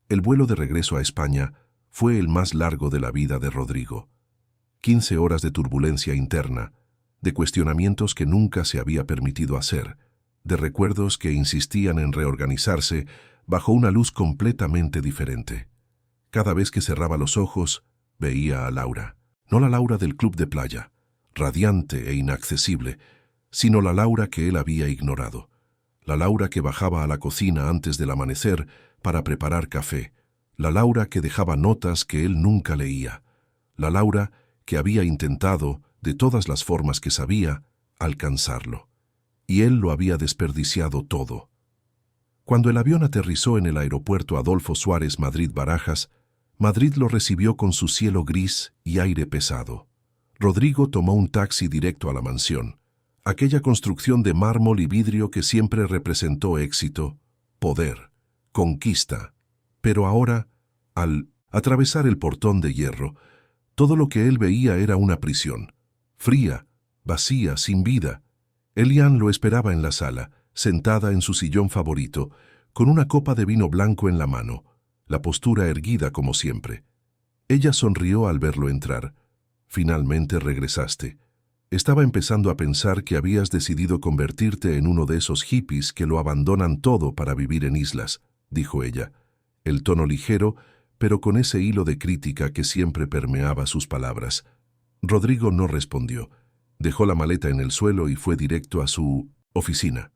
[SPEAKER 1] El vuelo de regreso a España fue el más largo de la vida de Rodrigo. 15 horas de turbulencia interna, de cuestionamientos que nunca se había permitido hacer, de recuerdos que insistían en reorganizarse bajo una luz completamente diferente. Cada vez que cerraba los ojos, veía a Laura. No la Laura del club de playa, radiante e inaccesible, sino la Laura que él había ignorado. La Laura que bajaba a la cocina antes del amanecer para preparar café. La Laura que dejaba notas que él nunca leía. La Laura que había intentado, de todas las formas que sabía, alcanzarlo. Y él lo había desperdiciado todo. Cuando el avión aterrizó en el aeropuerto Adolfo Suárez Madrid-Barajas, Madrid lo recibió con su cielo gris y aire pesado. Rodrigo tomó un taxi directo a la mansión, aquella construcción de mármol y vidrio que siempre representó éxito, poder, conquista. Pero ahora, al atravesar el portón de hierro, todo lo que él veía era una prisión, fría, vacía, sin vida. Elian lo esperaba en la sala, sentada en su sillón favorito, con una copa de vino blanco en la mano, la postura erguida como siempre. Ella sonrió al verlo entrar. Finalmente regresaste. Estaba empezando a pensar que habías decidido convertirte en uno de esos hippies que lo abandonan todo para vivir en islas, dijo ella, el tono ligero, pero con ese hilo de crítica que siempre permeaba sus palabras. Rodrigo no respondió. Dejó la maleta en el suelo y fue directo a su oficina.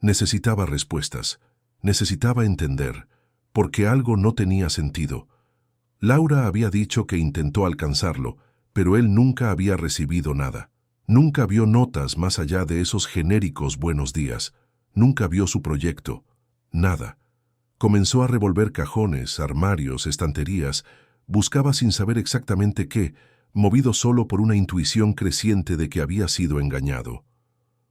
[SPEAKER 1] Necesitaba respuestas. Necesitaba entender, porque algo no tenía sentido. Laura había dicho que intentó alcanzarlo, pero él nunca había recibido nada. Nunca vio notas más allá de esos genéricos buenos días. Nunca vio su proyecto. Nada. Comenzó a revolver cajones, armarios, estanterías. Buscaba sin saber exactamente qué, movido solo por una intuición creciente de que había sido engañado.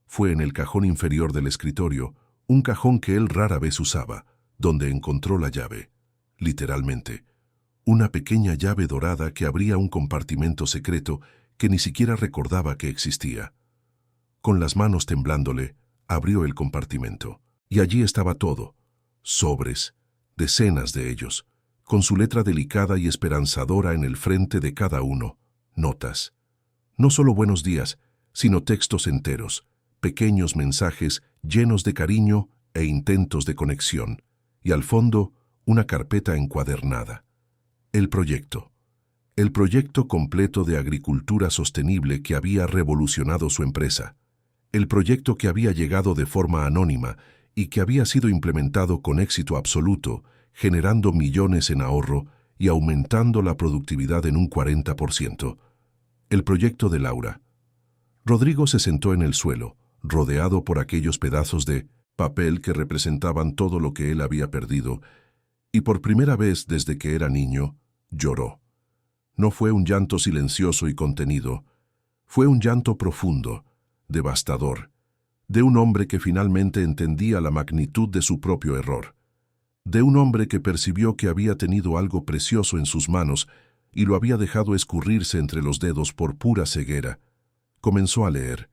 [SPEAKER 1] Fue en el cajón inferior del escritorio, un cajón que él rara vez usaba, donde encontró la llave. Literalmente. Una pequeña llave dorada que abría un compartimento secreto que ni siquiera recordaba que existía. Con las manos temblándole, abrió el compartimento. Y allí estaba todo. Sobres, decenas de ellos, con su letra delicada y esperanzadora en el frente de cada uno. Notas. No solo buenos días, sino textos enteros, pequeños mensajes llenos de cariño e intentos de conexión. Y al fondo, una carpeta encuadernada. El proyecto. El proyecto completo de agricultura sostenible que había revolucionado su empresa. El proyecto que había llegado de forma anónima y que había sido implementado con éxito absoluto, generando millones en ahorro y aumentando la productividad en un 40%. El proyecto de Laura. Rodrigo se sentó en el suelo, rodeado por aquellos pedazos de papel que representaban todo lo que él había perdido, y por primera vez desde que era niño, lloró. No fue un llanto silencioso y contenido, fue un llanto profundo, devastador, de un hombre que finalmente entendía la magnitud de su propio error, de un hombre que percibió que había tenido algo precioso en sus manos y lo había dejado escurrirse entre los dedos por pura ceguera. Comenzó a leer.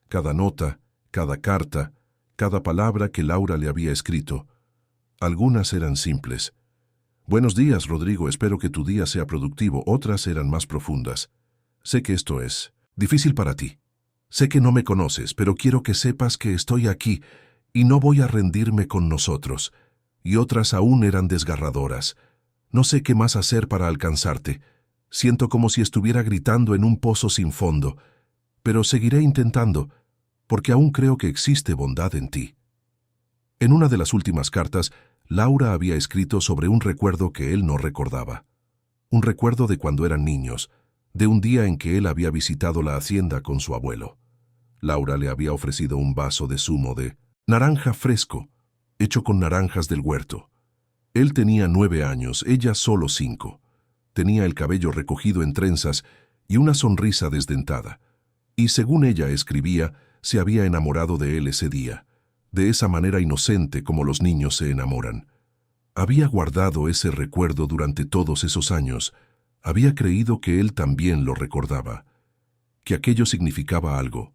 [SPEAKER 1] Cada nota, cada carta, cada palabra que Laura le había escrito. Algunas eran simples. Buenos días, Rodrigo, espero que tu día sea productivo. Otras eran más profundas. Sé que esto es difícil para ti. Sé que no me conoces, pero quiero que sepas que estoy aquí y no voy a rendirme con nosotros. Y otras aún eran desgarradoras. No sé qué más hacer para alcanzarte. Siento como si estuviera gritando en un pozo sin fondo, pero seguiré intentando, porque aún creo que existe bondad en ti. En una de las últimas cartas, Laura había escrito sobre un recuerdo que él no recordaba. Un recuerdo de cuando eran niños, de un día en que él había visitado la hacienda con su abuelo. Laura le había ofrecido un vaso de zumo de naranja fresco, hecho con naranjas del huerto. Él tenía 9 años, ella solo 5. Tenía el cabello recogido en trenzas y una sonrisa desdentada. Y según ella escribía, se había enamorado de él ese día, de esa manera inocente como los niños se enamoran. Había guardado ese recuerdo durante todos esos años. Había creído que él también lo recordaba, que aquello significaba algo.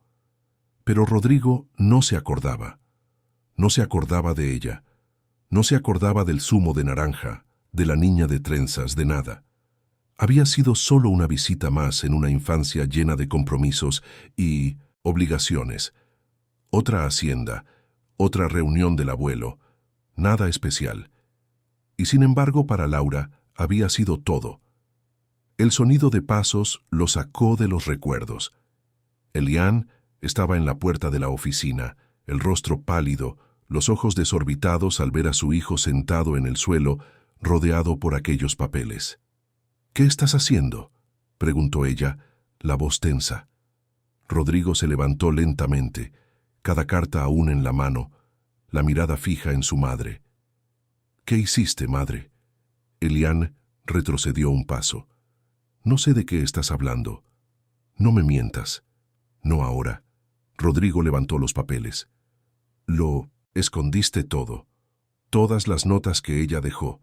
[SPEAKER 1] Pero Rodrigo no se acordaba. No se acordaba de ella. No se acordaba del zumo de naranja, de la niña de trenzas, de nada. Había sido solo una visita más en una infancia llena de compromisos y obligaciones. Otra hacienda, otra reunión del abuelo, nada especial. Y sin embargo, para Laura había sido todo. El sonido de pasos lo sacó de los recuerdos. Elian estaba en la puerta de la oficina, el rostro pálido, los ojos desorbitados al ver a su hijo sentado en el suelo, rodeado por aquellos papeles. «¿Qué estás haciendo?», preguntó ella, la voz tensa. Rodrigo se levantó lentamente, cada carta aún en la mano, la mirada fija en su madre. «¿Qué hiciste, madre?». Elian retrocedió un paso. «No sé de qué estás hablando. No me mientas». «No ahora». Rodrigo levantó los papeles. «Lo escondiste todo. Todas las notas que ella dejó,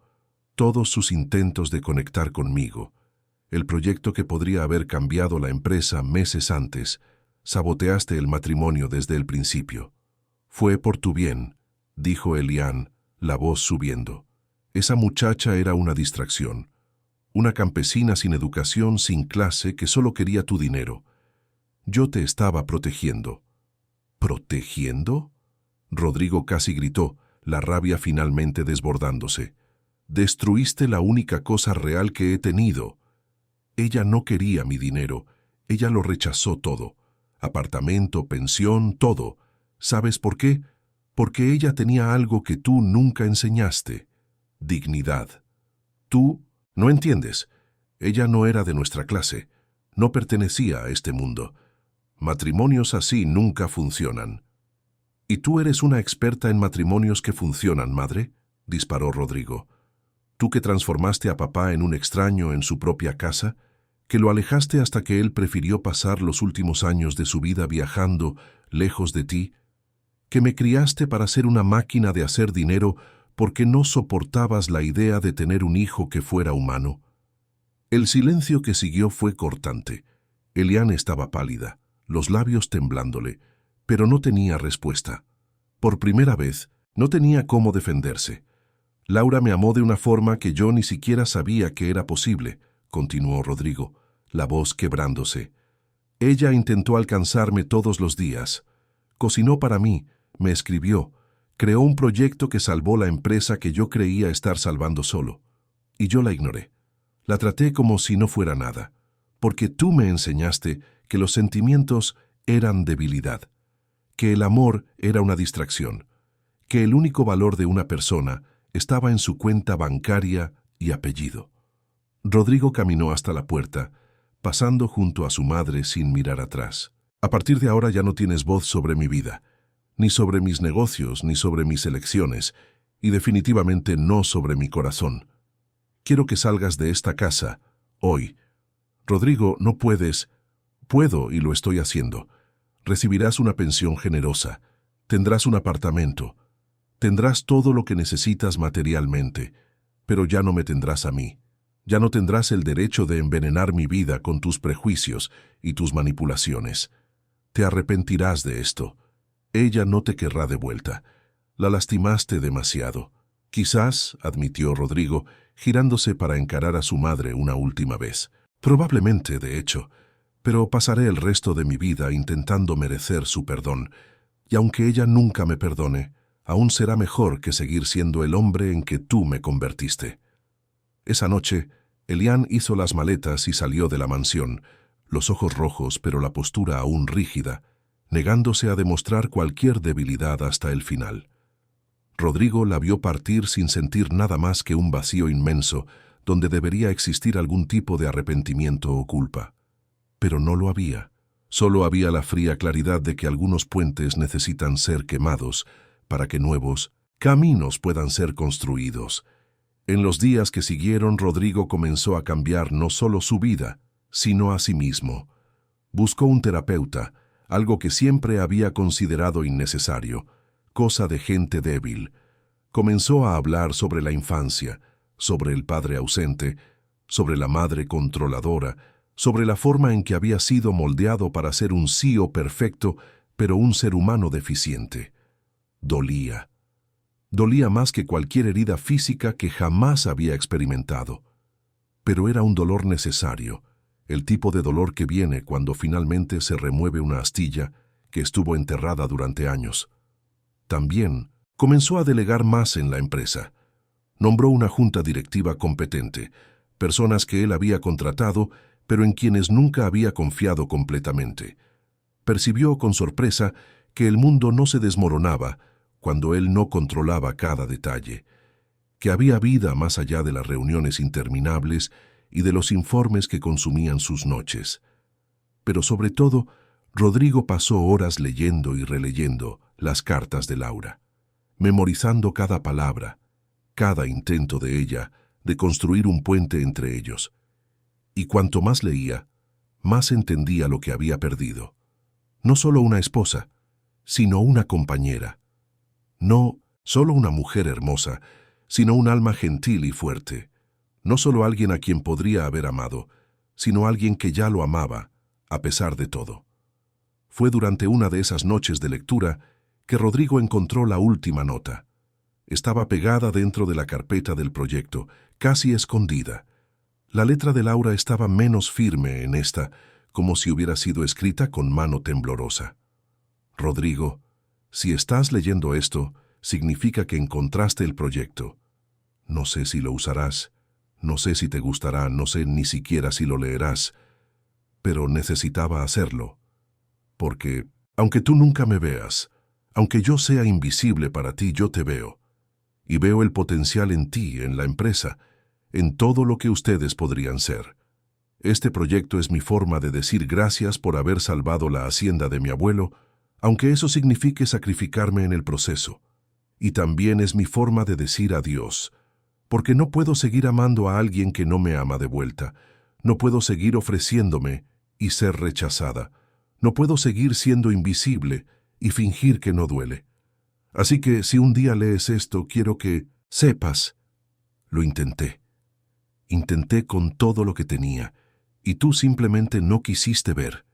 [SPEAKER 1] todos sus intentos de conectar conmigo, el proyecto que podría haber cambiado la empresa meses antes. Saboteaste el matrimonio desde el principio. Fue por tu bien», dijo Elian, la voz subiendo. «Esa muchacha era una distracción. Una campesina sin educación, sin clase, que solo quería tu dinero. Yo te estaba protegiendo». «¿Protegiendo?». Rodrigo casi gritó, la rabia finalmente desbordándose. «Destruiste la única cosa real que he tenido». Ella no quería mi dinero, ella lo rechazó todo. Apartamento, pensión, todo. ¿Sabes por qué? Porque ella tenía algo que tú nunca enseñaste. Dignidad. Tú no entiendes. Ella no era de nuestra clase. No pertenecía a este mundo. Matrimonios así nunca funcionan. «¿Y tú eres una experta en matrimonios que funcionan, madre?», disparó Rodrigo. «Tú que transformaste a papá en un extraño en su propia casa, que lo alejaste hasta que él prefirió pasar los últimos años de su vida viajando lejos de ti, que me criaste para ser una máquina de hacer dinero porque no soportabas la idea de tener un hijo que fuera humano». El silencio que siguió fue cortante. Elian estaba pálida, los labios temblándole, pero no tenía respuesta. Por primera vez, no tenía cómo defenderse. Laura me amó de una forma que yo ni siquiera sabía que era posible, continuó Rodrigo, la voz quebrándose. Ella intentó alcanzarme todos los días. Cocinó para mí, me escribió, creó un proyecto que salvó la empresa que yo creía estar salvando solo. Y yo la ignoré. La traté como si no fuera nada, porque tú me enseñaste que los sentimientos eran debilidad, que el amor era una distracción, que el único valor de una persona estaba en su cuenta bancaria y apellido. Rodrigo caminó hasta la puerta, pasando junto a su madre sin mirar atrás. A partir de ahora ya no tienes voz sobre mi vida, ni sobre mis negocios, ni sobre mis elecciones, y definitivamente no sobre mi corazón. Quiero que salgas de esta casa, hoy. Rodrigo, no puedes. Puedo y lo estoy haciendo. Recibirás una pensión generosa, tendrás un apartamento, tendrás todo lo que necesitas materialmente, pero ya no me tendrás a mí. Ya no tendrás el derecho de envenenar mi vida con tus prejuicios y tus manipulaciones. Te arrepentirás de esto. Ella no te querrá de vuelta. La lastimaste demasiado. Quizás, admitió Rodrigo, girándose para encarar a su madre una última vez. Probablemente, de hecho, pero pasaré el resto de mi vida intentando merecer su perdón, y aunque ella nunca me perdone, aún será mejor que seguir siendo el hombre en que tú me convertiste. Esa noche, Elian hizo las maletas y salió de la mansión, los ojos rojos pero la postura aún rígida, negándose a demostrar cualquier debilidad hasta el final. Rodrigo la vio partir sin sentir nada más que un vacío inmenso, donde debería existir algún tipo de arrepentimiento o culpa. Pero no lo había. Solo había la fría claridad de que algunos puentes necesitan ser quemados para que nuevos caminos puedan ser construidos. En los días que siguieron, Rodrigo comenzó a cambiar no solo su vida, sino a sí mismo. Buscó un terapeuta, algo que siempre había considerado innecesario, cosa de gente débil. Comenzó a hablar sobre la infancia, sobre el padre ausente, sobre la madre controladora, sobre la forma en que había sido moldeado para ser un CEO perfecto, pero un ser humano deficiente. Dolía. Dolía más que cualquier herida física que jamás había experimentado. Pero era un dolor necesario, el tipo de dolor que viene cuando finalmente se remueve una astilla que estuvo enterrada durante años. También comenzó a delegar más en la empresa. Nombró una junta directiva competente, personas que él había contratado, pero en quienes nunca había confiado completamente. Percibió con sorpresa que el mundo no se desmoronaba cuando él no controlaba cada detalle, que había vida más allá de las reuniones interminables y de los informes que consumían sus noches. Pero sobre todo, Rodrigo pasó horas leyendo y releyendo las cartas de Laura, memorizando cada palabra, cada intento de ella de construir un puente entre ellos. Y cuanto más leía, más entendía lo que había perdido. No solo una esposa, sino una compañera. No solo una mujer hermosa, sino un alma gentil y fuerte. No solo alguien a quien podría haber amado, sino alguien que ya lo amaba, a pesar de todo. Fue durante una de esas noches de lectura que Rodrigo encontró la última nota. Estaba pegada dentro de la carpeta del proyecto, casi escondida. La letra de Laura estaba menos firme en esta, como si hubiera sido escrita con mano temblorosa. Rodrigo, si estás leyendo esto, significa que encontraste el proyecto. No sé si lo usarás, no sé si te gustará, no sé ni siquiera si lo leerás, pero necesitaba hacerlo. Porque, aunque tú nunca me veas, aunque yo sea invisible para ti, yo te veo. Y veo el potencial en ti, en la empresa, en todo lo que ustedes podrían ser. Este proyecto es mi forma de decir gracias por haber salvado la hacienda de mi abuelo, aunque eso signifique sacrificarme en el proceso. Y también es mi forma de decir adiós, porque no puedo seguir amando a alguien que no me ama de vuelta. No puedo seguir ofreciéndome y ser rechazada. No puedo seguir siendo invisible y fingir que no duele. Así que si un día lees esto, quiero que sepas, lo intenté. Intenté con todo lo que tenía, y tú simplemente no quisiste ver.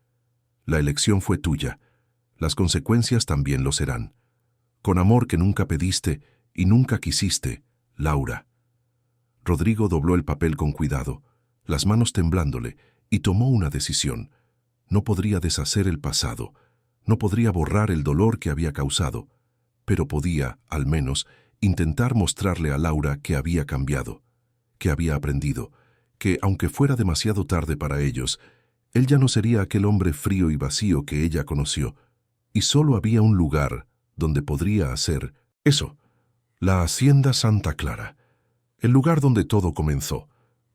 [SPEAKER 1] La elección fue tuya. Las consecuencias también lo serán. Con amor que nunca pediste y nunca quisiste, Laura. Rodrigo dobló el papel con cuidado, las manos temblándole, y tomó una decisión. No podría deshacer el pasado, no podría borrar el dolor que había causado, pero podía, al menos, intentar mostrarle a Laura que había cambiado, que había aprendido, que, aunque fuera demasiado tarde para ellos, él ya no sería aquel hombre frío y vacío que ella conoció, y solo había un lugar donde podría hacer eso, la Hacienda Santa Clara, el lugar donde todo comenzó,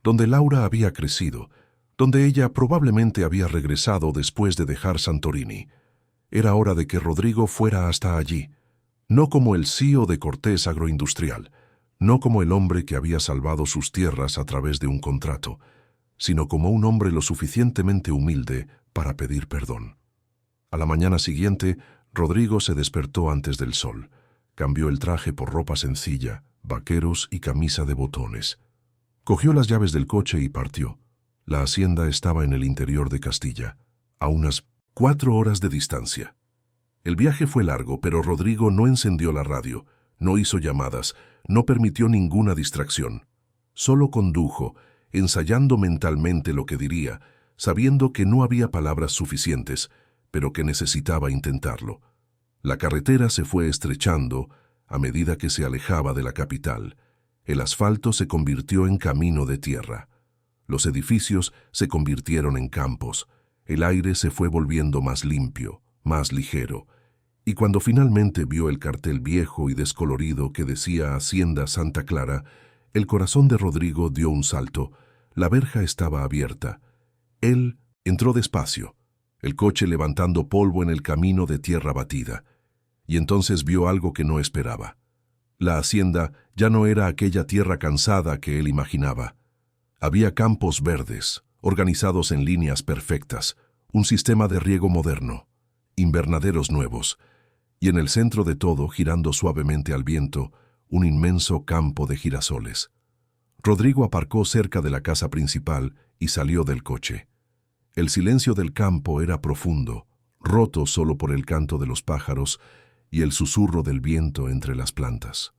[SPEAKER 1] donde Laura había crecido, donde ella probablemente había regresado después de dejar Santorini. Era hora de que Rodrigo fuera hasta allí, no como el CEO de Cortés Agroindustrial, no como el hombre que había salvado sus tierras a través de un contrato, sino como un hombre lo suficientemente humilde para pedir perdón. A la mañana siguiente, Rodrigo se despertó antes del sol. Cambió el traje por ropa sencilla, vaqueros y camisa de botones. Cogió las llaves del coche y partió. La hacienda estaba en el interior de Castilla, a unas 4 horas de distancia. El viaje fue largo, pero Rodrigo no encendió la radio, no hizo llamadas, no permitió ninguna distracción. Solo condujo, ensayando mentalmente lo que diría, sabiendo que no había palabras suficientes, pero que necesitaba intentarlo. La carretera se fue estrechando a medida que se alejaba de la capital. El asfalto se convirtió en camino de tierra. Los edificios se convirtieron en campos. El aire se fue volviendo más limpio, más ligero. Y cuando finalmente vio el cartel viejo y descolorido que decía Hacienda Santa Clara, el corazón de Rodrigo dio un salto. La verja estaba abierta. Él entró despacio, el coche levantando polvo en el camino de tierra batida. Y entonces vio algo que no esperaba. La hacienda ya no era aquella tierra cansada que él imaginaba. Había campos verdes, organizados en líneas perfectas, un sistema de riego moderno, invernaderos nuevos, y en el centro de todo, girando suavemente al viento, un inmenso campo de girasoles. Rodrigo aparcó cerca de la casa principal y salió del coche. El silencio del campo era profundo, roto solo por el canto de los pájaros y el susurro del viento entre las plantas.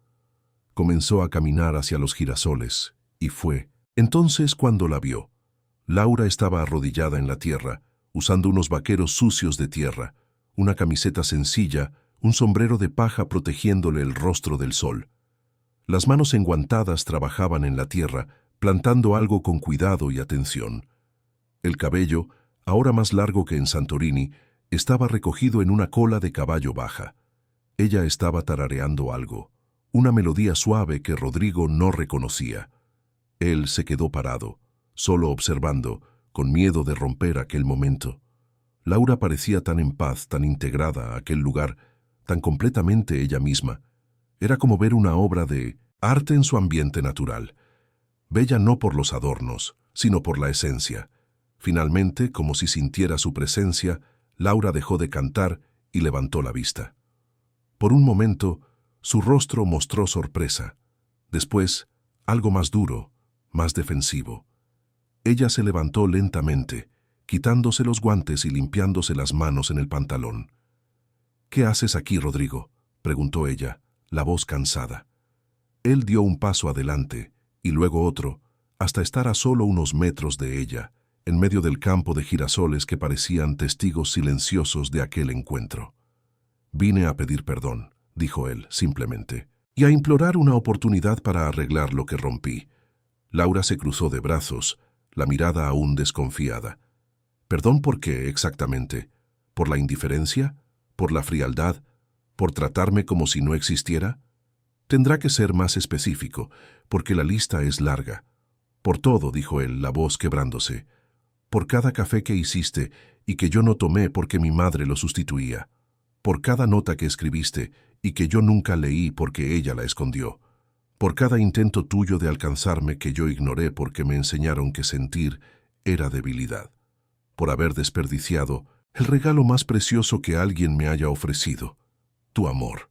[SPEAKER 1] Comenzó a caminar hacia los girasoles, y fue entonces cuando la vio. Laura estaba arrodillada en la tierra, usando unos vaqueros sucios de tierra, una camiseta sencilla, un sombrero de paja protegiéndole el rostro del sol. Las manos enguantadas trabajaban en la tierra, plantando algo con cuidado y atención. El cabello, ahora más largo que en Santorini, estaba recogido en una cola de caballo baja. Ella estaba tarareando algo, una melodía suave que Rodrigo no reconocía. Él se quedó parado, solo observando, con miedo de romper aquel momento. Laura parecía tan en paz, tan integrada a aquel lugar, tan completamente ella misma. Era como ver una obra de arte en su ambiente natural. Bella no por los adornos, sino por la esencia. Finalmente, como si sintiera su presencia, Laura dejó de cantar y levantó la vista. Por un momento, su rostro mostró sorpresa. Después, algo más duro, más defensivo. Ella se levantó lentamente, quitándose los guantes y limpiándose las manos en el pantalón. «¿Qué haces aquí, Rodrigo?», preguntó ella, la voz cansada. Él dio un paso adelante, y luego otro, hasta estar a solo unos metros de ella, en medio del campo de girasoles que parecían testigos silenciosos de aquel encuentro. «Vine a pedir perdón», dijo él, simplemente, «y a implorar una oportunidad para arreglar lo que rompí». Laura se cruzó de brazos, la mirada aún desconfiada. «¿Perdón por qué, exactamente? ¿Por la indiferencia? ¿Por la frialdad? ¿Por tratarme como si no existiera? Tendrá que ser más específico, porque la lista es larga». «Por todo», dijo él, la voz quebrándose. «Por cada café que hiciste y que yo no tomé porque mi madre lo sustituía. Por cada nota que escribiste y que yo nunca leí porque ella la escondió. Por cada intento tuyo de alcanzarme que yo ignoré porque me enseñaron que sentir era debilidad. Por haber desperdiciado el regalo más precioso que alguien me haya ofrecido, tu amor».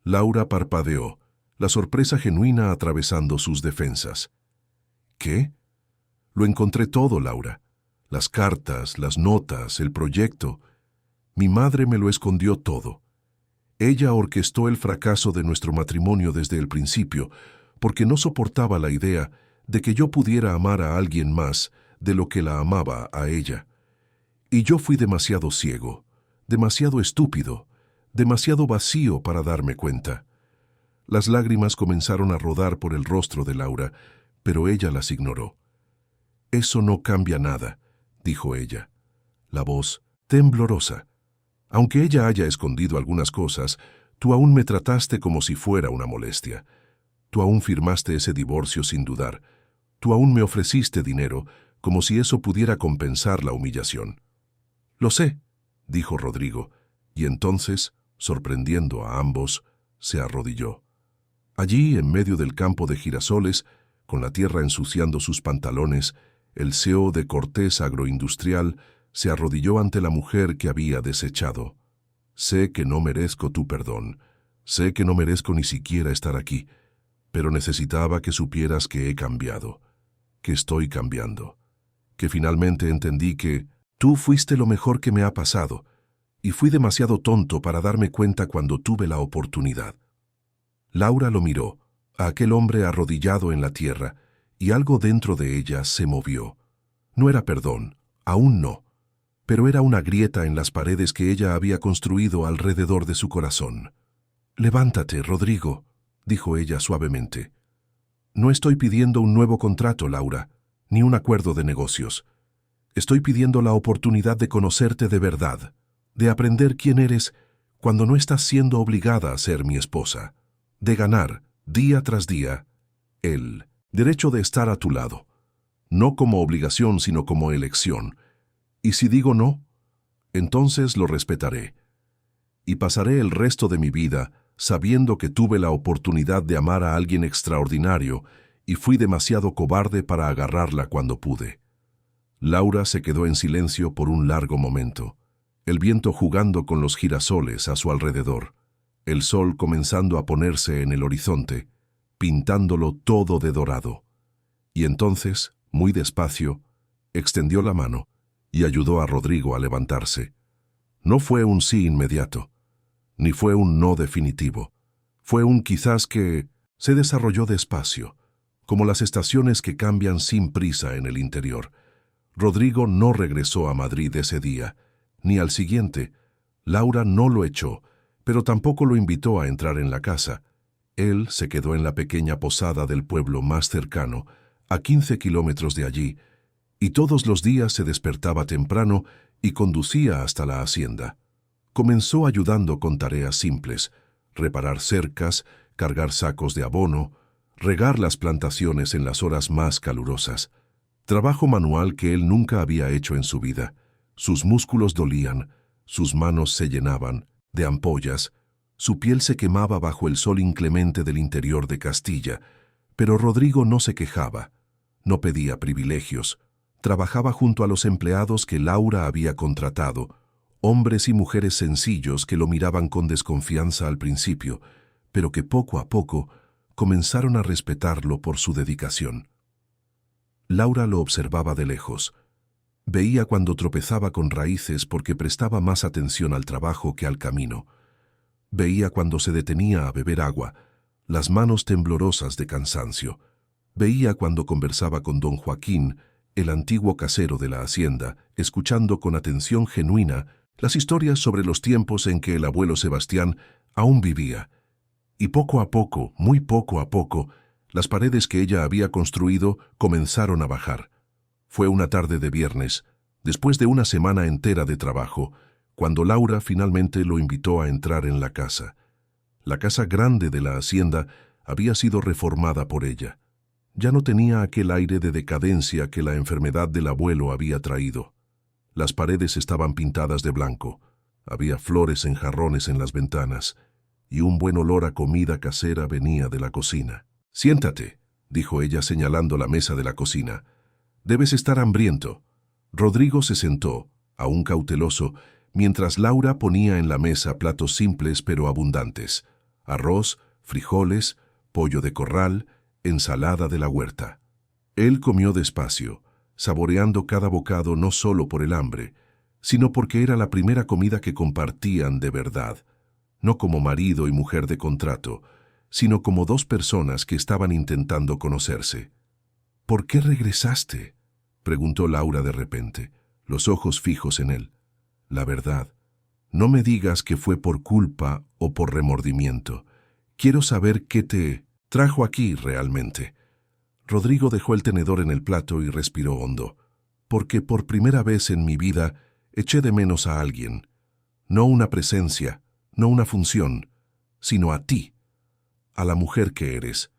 [SPEAKER 1] Laura parpadeó, la sorpresa genuina atravesando sus defensas. «¿Qué?» «Lo encontré todo, Laura. Las cartas, las notas, el proyecto. Mi madre me lo escondió todo. Ella orquestó el fracaso de nuestro matrimonio desde el principio, porque no soportaba la idea de que yo pudiera amar a alguien más de lo que la amaba a ella. Y yo fui demasiado ciego, demasiado estúpido, demasiado vacío para darme cuenta. Las lágrimas comenzaron a rodar por el rostro de Laura, pero ella las ignoró. «Eso no cambia nada», dijo ella, la voz temblorosa. «Aunque ella haya escondido algunas cosas, tú aún me trataste como si fuera una molestia. Tú aún firmaste ese divorcio sin dudar. Tú aún me ofreciste dinero, como si eso pudiera compensar la humillación». «Lo sé», dijo Rodrigo, y entonces, sorprendiendo a ambos, se arrodilló. Allí, en medio del campo de girasoles, con la tierra ensuciando sus pantalones, el CEO de Cortés Agroindustrial se arrodilló ante la mujer que había desechado. «Sé que no merezco tu perdón, sé que no merezco ni siquiera estar aquí, pero necesitaba que supieras que he cambiado, que estoy cambiando, que finalmente entendí que tú fuiste lo mejor que me ha pasado, y fui demasiado tonto para darme cuenta cuando tuve la oportunidad». Laura lo miró, a aquel hombre arrodillado en la tierra, y algo dentro de ella se movió. No era perdón, aún no, pero era una grieta en las paredes que ella había construido alrededor de su corazón. «Levántate, Rodrigo», dijo ella suavemente. «No estoy pidiendo un nuevo contrato, Laura, ni un acuerdo de negocios. Estoy pidiendo la oportunidad de conocerte de verdad, de aprender quién eres cuando no estás siendo obligada a ser mi esposa, de ganar, día tras día, el derecho de estar a tu lado, no como obligación sino como elección. Y si digo no, entonces lo respetaré. Y pasaré el resto de mi vida sabiendo que tuve la oportunidad de amar a alguien extraordinario y fui demasiado cobarde para agarrarla cuando pude». Laura se quedó en silencio por un largo momento, el viento jugando con los girasoles a su alrededor, el sol comenzando a ponerse en el horizonte, pintándolo todo de dorado. Y entonces, muy despacio, extendió la mano y ayudó a Rodrigo a levantarse. No fue un sí inmediato, ni fue un no definitivo. Fue un quizás que se desarrolló despacio, como las estaciones que cambian sin prisa en el interior. Rodrigo no regresó a Madrid ese día, ni al siguiente. Laura no lo echó, pero tampoco lo invitó a entrar en la casa. Él se quedó en la pequeña posada del pueblo más cercano, a 15 kilómetros de allí, y todos los días se despertaba temprano y conducía hasta la hacienda. Comenzó ayudando con tareas simples: reparar cercas, cargar sacos de abono, regar las plantaciones en las horas más calurosas. Trabajo manual que él nunca había hecho en su vida. Sus músculos dolían, sus manos se llenaban de ampollas, su piel se quemaba bajo el sol inclemente del interior de Castilla, pero Rodrigo no se quejaba, no pedía privilegios. Trabajaba junto a los empleados que Laura había contratado, hombres y mujeres sencillos que lo miraban con desconfianza al principio, pero que poco a poco comenzaron a respetarlo por su dedicación. Laura lo observaba de lejos. Veía cuando tropezaba con raíces porque prestaba más atención al trabajo que al camino. Veía cuando se detenía a beber agua, las manos temblorosas de cansancio. Veía cuando conversaba con don Joaquín, el antiguo casero de la hacienda, escuchando con atención genuina las historias sobre los tiempos en que el abuelo Sebastián aún vivía. Y poco a poco, muy poco a poco, las paredes que ella había construido comenzaron a bajar. Fue una tarde de viernes, después de una semana entera de trabajo, cuando Laura finalmente lo invitó a entrar en la casa. La casa grande de la hacienda había sido reformada por ella. Ya no tenía aquel aire de decadencia que la enfermedad del abuelo había traído. Las paredes estaban pintadas de blanco, había flores en jarrones en las ventanas, y un buen olor a comida casera venía de la cocina. «Siéntate», dijo ella señalando la mesa de la cocina. «Debes estar hambriento». Rodrigo se sentó, aún cauteloso, mientras Laura ponía en la mesa platos simples pero abundantes: arroz, frijoles, pollo de corral, ensalada de la huerta. Él comió despacio, saboreando cada bocado no solo por el hambre, sino porque era la primera comida que compartían de verdad, no como marido y mujer de contrato, sino como dos personas que estaban intentando conocerse. ¿Por qué regresaste?, preguntó Laura de repente, los ojos fijos en él. La verdad. No me digas que fue por culpa o por remordimiento. Quiero saber qué te trajo aquí realmente. Rodrigo dejó el tenedor en el plato y respiró hondo, porque por primera vez en mi vida eché de menos a alguien. No una presencia, no una función, sino a ti, a la mujer que eres.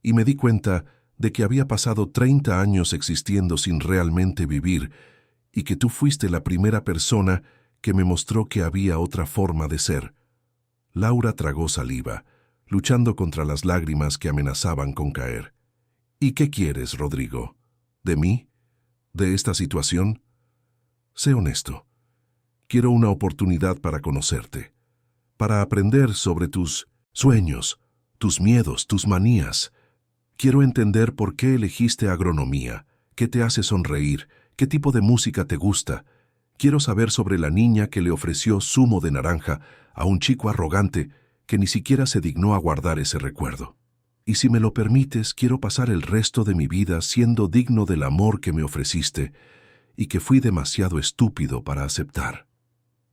[SPEAKER 1] Y me di cuenta de que había pasado 30 años existiendo sin realmente vivir y que tú fuiste la primera persona que me mostró que había otra forma de ser. Laura tragó saliva, luchando contra las lágrimas que amenazaban con caer. ¿Y qué quieres, Rodrigo? ¿De mí? ¿De esta situación? Sé honesto. Quiero una oportunidad para conocerte, para aprender sobre tus sueños, tus miedos, tus manías. Quiero entender por qué elegiste agronomía, qué te hace sonreír, qué tipo de música te gusta. Quiero saber sobre la niña que le ofreció zumo de naranja a un chico arrogante que ni siquiera se dignó a guardar ese recuerdo. Y si me lo permites, quiero pasar el resto de mi vida siendo digno del amor que me ofreciste y que fui demasiado estúpido para aceptar.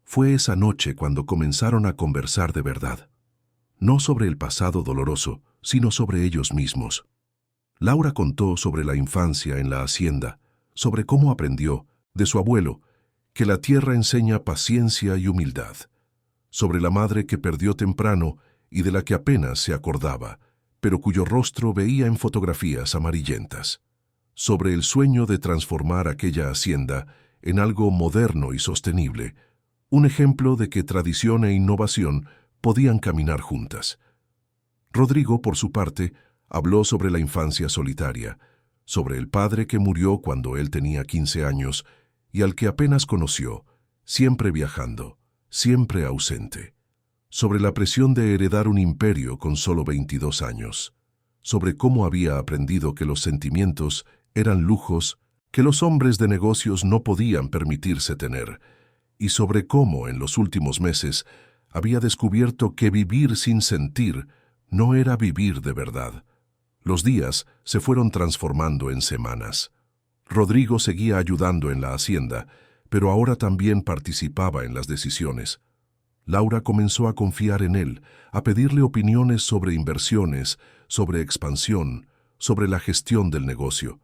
[SPEAKER 1] Fue esa noche cuando comenzaron a conversar de verdad. No sobre el pasado doloroso, sino sobre ellos mismos. Laura contó sobre la infancia en la hacienda, sobre cómo aprendió, de su abuelo, que la tierra enseña paciencia y humildad, sobre la madre que perdió temprano y de la que apenas se acordaba, pero cuyo rostro veía en fotografías amarillentas, sobre el sueño de transformar aquella hacienda en algo moderno y sostenible, un ejemplo de que tradición e innovación podían caminar juntas. Rodrigo, por su parte, habló sobre la infancia solitaria, sobre el padre que murió cuando él tenía 15 años y al que apenas conoció, siempre viajando, siempre ausente, sobre la presión de heredar un imperio con solo 22 años, sobre cómo había aprendido que los sentimientos eran lujos que los hombres de negocios no podían permitirse tener, y sobre cómo en los últimos meses había descubierto que vivir sin sentir no era vivir de verdad. Los días se fueron transformando en semanas. Rodrigo seguía ayudando en la hacienda, pero ahora también participaba en las decisiones. Laura comenzó a confiar en él, a pedirle opiniones sobre inversiones, sobre expansión, sobre la gestión del negocio.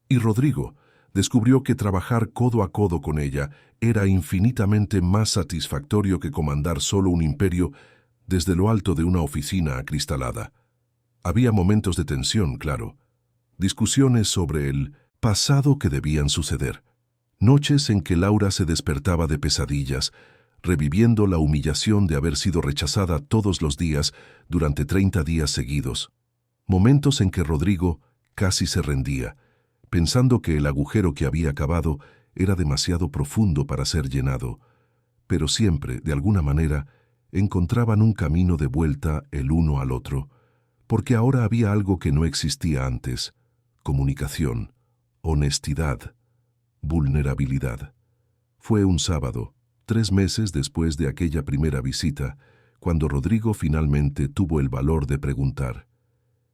[SPEAKER 1] Y Rodrigo descubrió que trabajar codo a codo con ella era infinitamente más satisfactorio que comandar solo un imperio desde lo alto de una oficina acristalada. Había momentos de tensión, claro, discusiones sobre el pasado que debían suceder, noches en que Laura se despertaba de pesadillas, reviviendo la humillación de haber sido rechazada todos los días durante 30 días seguidos, momentos en que Rodrigo casi se rendía, pensando que el agujero que había cavado era demasiado profundo para ser llenado, pero siempre, de alguna manera, encontraban un camino de vuelta el uno al otro, porque ahora había algo que no existía antes: comunicación, honestidad, vulnerabilidad. Fue un sábado, 3 meses después de aquella primera visita, cuando Rodrigo finalmente tuvo el valor de preguntar.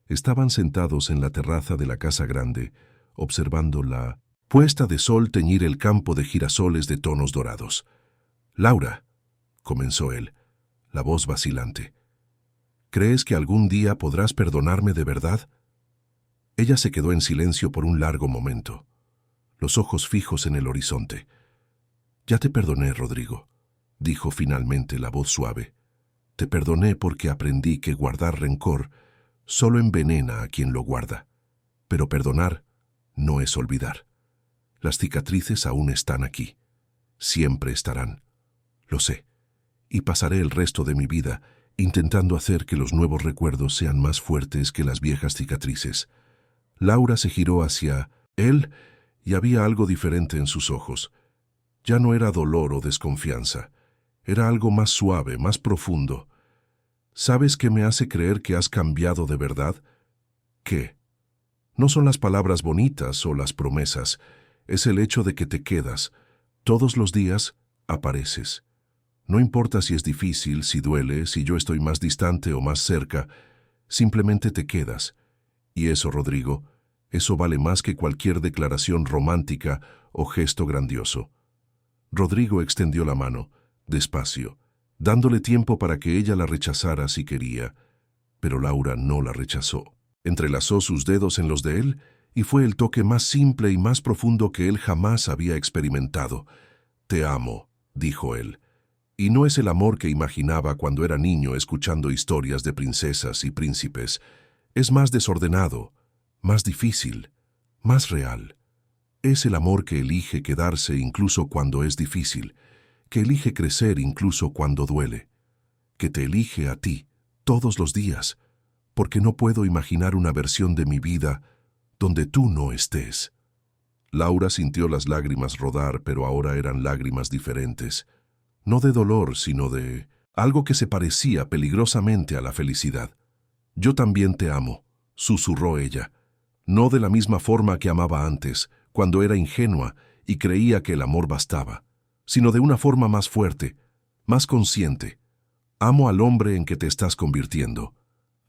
[SPEAKER 1] Estaban sentados en la terraza de la casa grande, observando la puesta de sol teñir el campo de girasoles de tonos dorados. «Laura», comenzó él, la voz vacilante, «¿crees que algún día podrás perdonarme de verdad?» Ella se quedó en silencio por un largo momento, los ojos fijos en el horizonte. «Ya te perdoné, Rodrigo», dijo finalmente la voz suave. «Te perdoné porque aprendí que guardar rencor solo envenena a quien lo guarda. Pero perdonar no es olvidar. Las cicatrices aún están aquí. Siempre estarán. Lo sé. Y pasaré el resto de mi vida intentando hacer que los nuevos recuerdos sean más fuertes que las viejas cicatrices». Laura se giró hacia él y había algo diferente en sus ojos. Ya no era dolor o desconfianza. Era algo más suave, más profundo. «¿Sabes qué me hace creer que has cambiado de verdad?» «¿Qué?» «No son las palabras bonitas o las promesas. Es el hecho de que te quedas, todos los días, apareces. No importa si es difícil, si duele, si yo estoy más distante o más cerca, simplemente te quedas. Y eso, Rodrigo, eso vale más que cualquier declaración romántica o gesto grandioso. Rodrigo extendió la mano, despacio, dándole tiempo para que ella la rechazara si quería, pero Laura no la rechazó. Entrelazó sus dedos en los de él y fue el toque más simple y más profundo que él jamás había experimentado. «Te amo», dijo él. Y no es el amor que imaginaba cuando era niño escuchando historias de princesas y príncipes. Es más desordenado, más difícil, más real. Es el amor que elige quedarse incluso cuando es difícil, que elige crecer incluso cuando duele, que te elige a ti todos los días, porque no puedo imaginar una versión de mi vida donde tú no estés. Laura sintió las lágrimas rodar, pero ahora eran lágrimas diferentes. No de dolor, sino de algo que se parecía peligrosamente a la felicidad. «Yo también te amo», susurró ella. No de la misma forma que amaba antes, cuando era ingenua y creía que el amor bastaba, sino de una forma más fuerte, más consciente. «Amo al hombre en que te estás convirtiendo.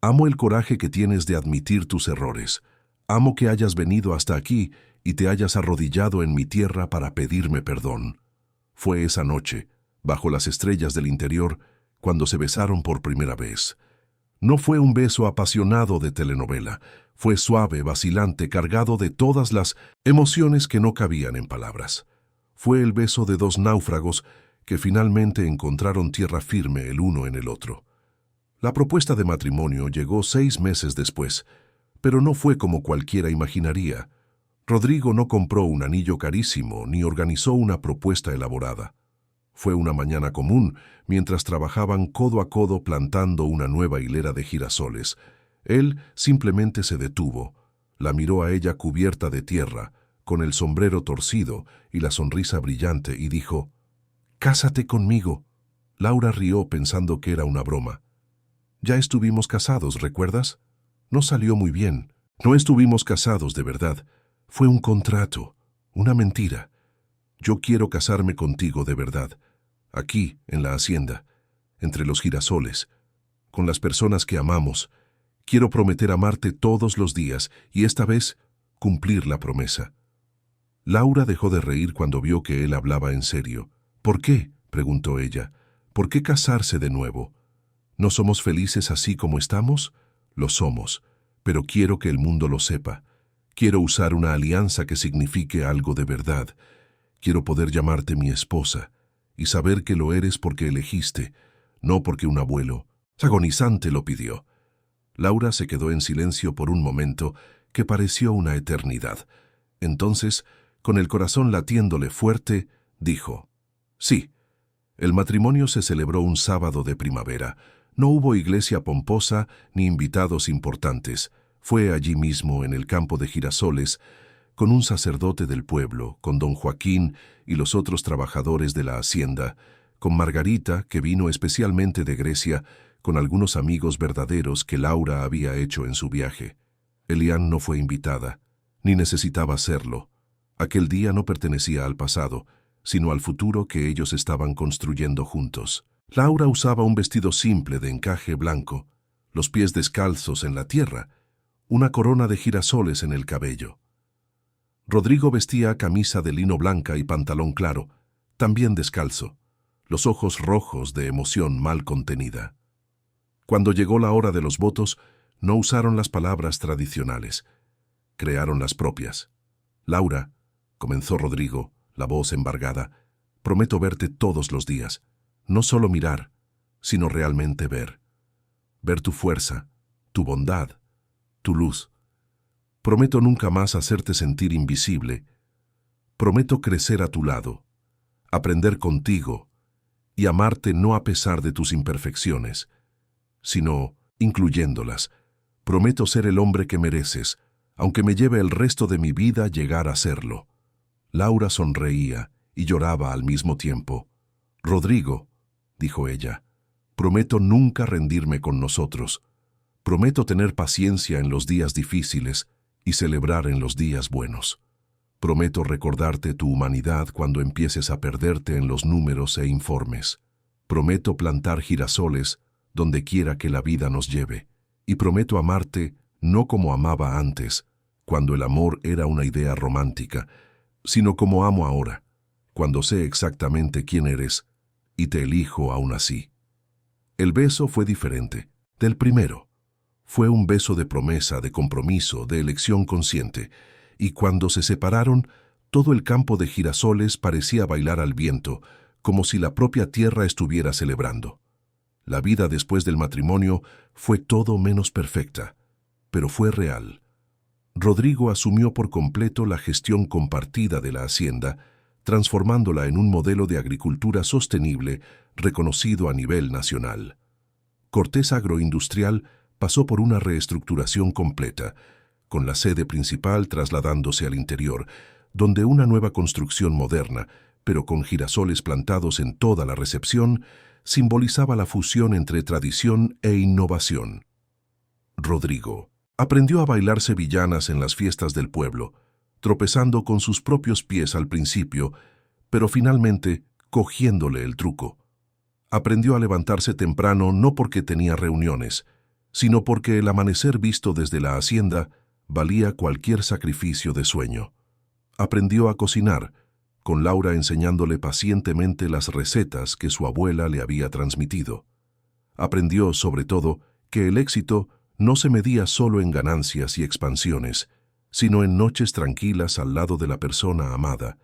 [SPEAKER 1] Amo el coraje que tienes de admitir tus errores. Amo que hayas venido hasta aquí y te hayas arrodillado en mi tierra para pedirme perdón». Fue esa noche, bajo las estrellas del interior, cuando se besaron por primera vez. No fue un beso apasionado de telenovela, fue suave, vacilante, cargado de todas las emociones que no cabían en palabras. Fue el beso de dos náufragos que finalmente encontraron tierra firme el uno en el otro. La propuesta de matrimonio llegó 6 meses después, pero no fue como cualquiera imaginaría. Rodrigo no compró un anillo carísimo ni organizó una propuesta elaborada. Fue una mañana común, mientras trabajaban codo a codo plantando una nueva hilera de girasoles. Él simplemente se detuvo, la miró a ella cubierta de tierra, con el sombrero torcido y la sonrisa brillante, y dijo: «Cásate conmigo». Laura rió pensando que era una broma. «Ya estuvimos casados, ¿recuerdas? No salió muy bien. No estuvimos casados de verdad. Fue un contrato, una mentira. Yo quiero casarme contigo de verdad, aquí, en la hacienda, entre los girasoles, con las personas que amamos. Quiero prometer amarte todos los días y esta vez cumplir la promesa». Laura dejó de reír cuando vio que él hablaba en serio. «¿Por qué?», preguntó ella. «¿Por qué casarse de nuevo? ¿No somos felices así como estamos?». «Lo somos, pero quiero que el mundo lo sepa. Quiero usar una alianza que signifique algo de verdad. Quiero poder llamarte mi esposa y saber que lo eres porque elegiste, no porque un abuelo agonizante lo pidió». Laura se quedó en silencio por un momento que pareció una eternidad. Entonces, con el corazón latiéndole fuerte, dijo: «Sí». El matrimonio se celebró un sábado de primavera. No hubo iglesia pomposa ni invitados importantes. Fue allí mismo, en el campo de girasoles, con un sacerdote del pueblo, con don Joaquín y los otros trabajadores de la hacienda, con Margarita, que vino especialmente de Grecia, con algunos amigos verdaderos que Laura había hecho en su viaje. Eliane no fue invitada, ni necesitaba serlo. Aquel día no pertenecía al pasado, sino al futuro que ellos estaban construyendo juntos. Laura usaba un vestido simple de encaje blanco, los pies descalzos en la tierra, una corona de girasoles en el cabello. Rodrigo vestía camisa de lino blanca y pantalón claro, también descalzo, los ojos rojos de emoción mal contenida. Cuando llegó la hora de los votos, no usaron las palabras tradicionales, crearon las propias. «Laura», comenzó Rodrigo, la voz embargada, «prometo verte todos los días, no solo mirar, sino realmente ver. Ver tu fuerza, tu bondad, tu luz. Prometo nunca más hacerte sentir invisible. Prometo crecer a tu lado, aprender contigo y amarte no a pesar de tus imperfecciones, sino incluyéndolas. Prometo ser el hombre que mereces, aunque me lleve el resto de mi vida llegar a serlo». Laura sonreía y lloraba al mismo tiempo. «Rodrigo», dijo ella, «prometo nunca rendirme con nosotros. Prometo tener paciencia en los días difíciles y celebrar en los días buenos. Prometo recordarte tu humanidad cuando empieces a perderte en los números e informes. Prometo plantar girasoles donde quiera que la vida nos lleve. Y prometo amarte no como amaba antes, cuando el amor era una idea romántica, sino como amo ahora, cuando sé exactamente quién eres y te elijo aún así. El beso fue diferente del primero. Fue un beso de promesa, de compromiso, de elección consciente, y cuando se separaron, todo el campo de girasoles parecía bailar al viento, como si la propia tierra estuviera celebrando. La vida después del matrimonio fue todo menos perfecta, pero fue real. Rodrigo asumió por completo la gestión compartida de la hacienda, transformándola en un modelo de agricultura sostenible reconocido a nivel nacional. Cortés Agroindustrial pasó por una reestructuración completa, con la sede principal trasladándose al interior, donde una nueva construcción moderna, pero con girasoles plantados en toda la recepción, simbolizaba la fusión entre tradición e innovación. Rodrigo aprendió a bailar sevillanas en las fiestas del pueblo, tropezando con sus propios pies al principio, pero finalmente cogiéndole el truco. Aprendió a levantarse temprano no porque tenía reuniones, sino porque el amanecer visto desde la hacienda valía cualquier sacrificio de sueño. Aprendió a cocinar, con Laura enseñándole pacientemente las recetas que su abuela le había transmitido. Aprendió, sobre todo, que el éxito no se medía solo en ganancias y expansiones, sino en noches tranquilas al lado de la persona amada,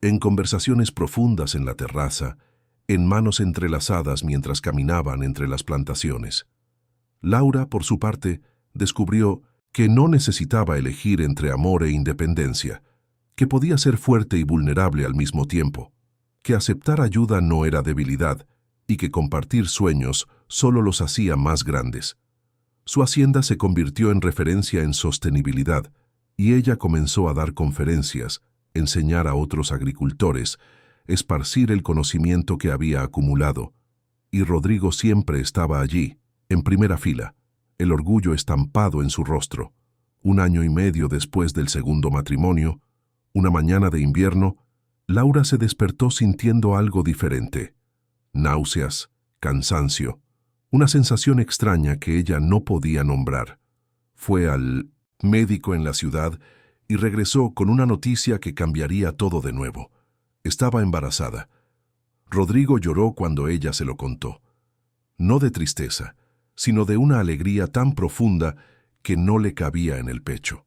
[SPEAKER 1] en conversaciones profundas en la terraza, en manos entrelazadas mientras caminaban entre las plantaciones. Laura, por su parte, descubrió que no necesitaba elegir entre amor e independencia, que podía ser fuerte y vulnerable al mismo tiempo, que aceptar ayuda no era debilidad y que compartir sueños solo los hacía más grandes. Su hacienda se convirtió en referencia en sostenibilidad y ella comenzó a dar conferencias, enseñar a otros agricultores, esparcir el conocimiento que había acumulado. Y Rodrigo siempre estaba allí, en primera fila, el orgullo estampado en su rostro. 1 año y medio después del segundo matrimonio, una mañana de invierno, Laura se despertó sintiendo algo diferente. Náuseas, cansancio, una sensación extraña que ella no podía nombrar. Fue al médico en la ciudad y regresó con una noticia que cambiaría todo de nuevo. Estaba embarazada. Rodrigo lloró cuando ella se lo contó. No de tristeza, sino de una alegría tan profunda que no le cabía en el pecho.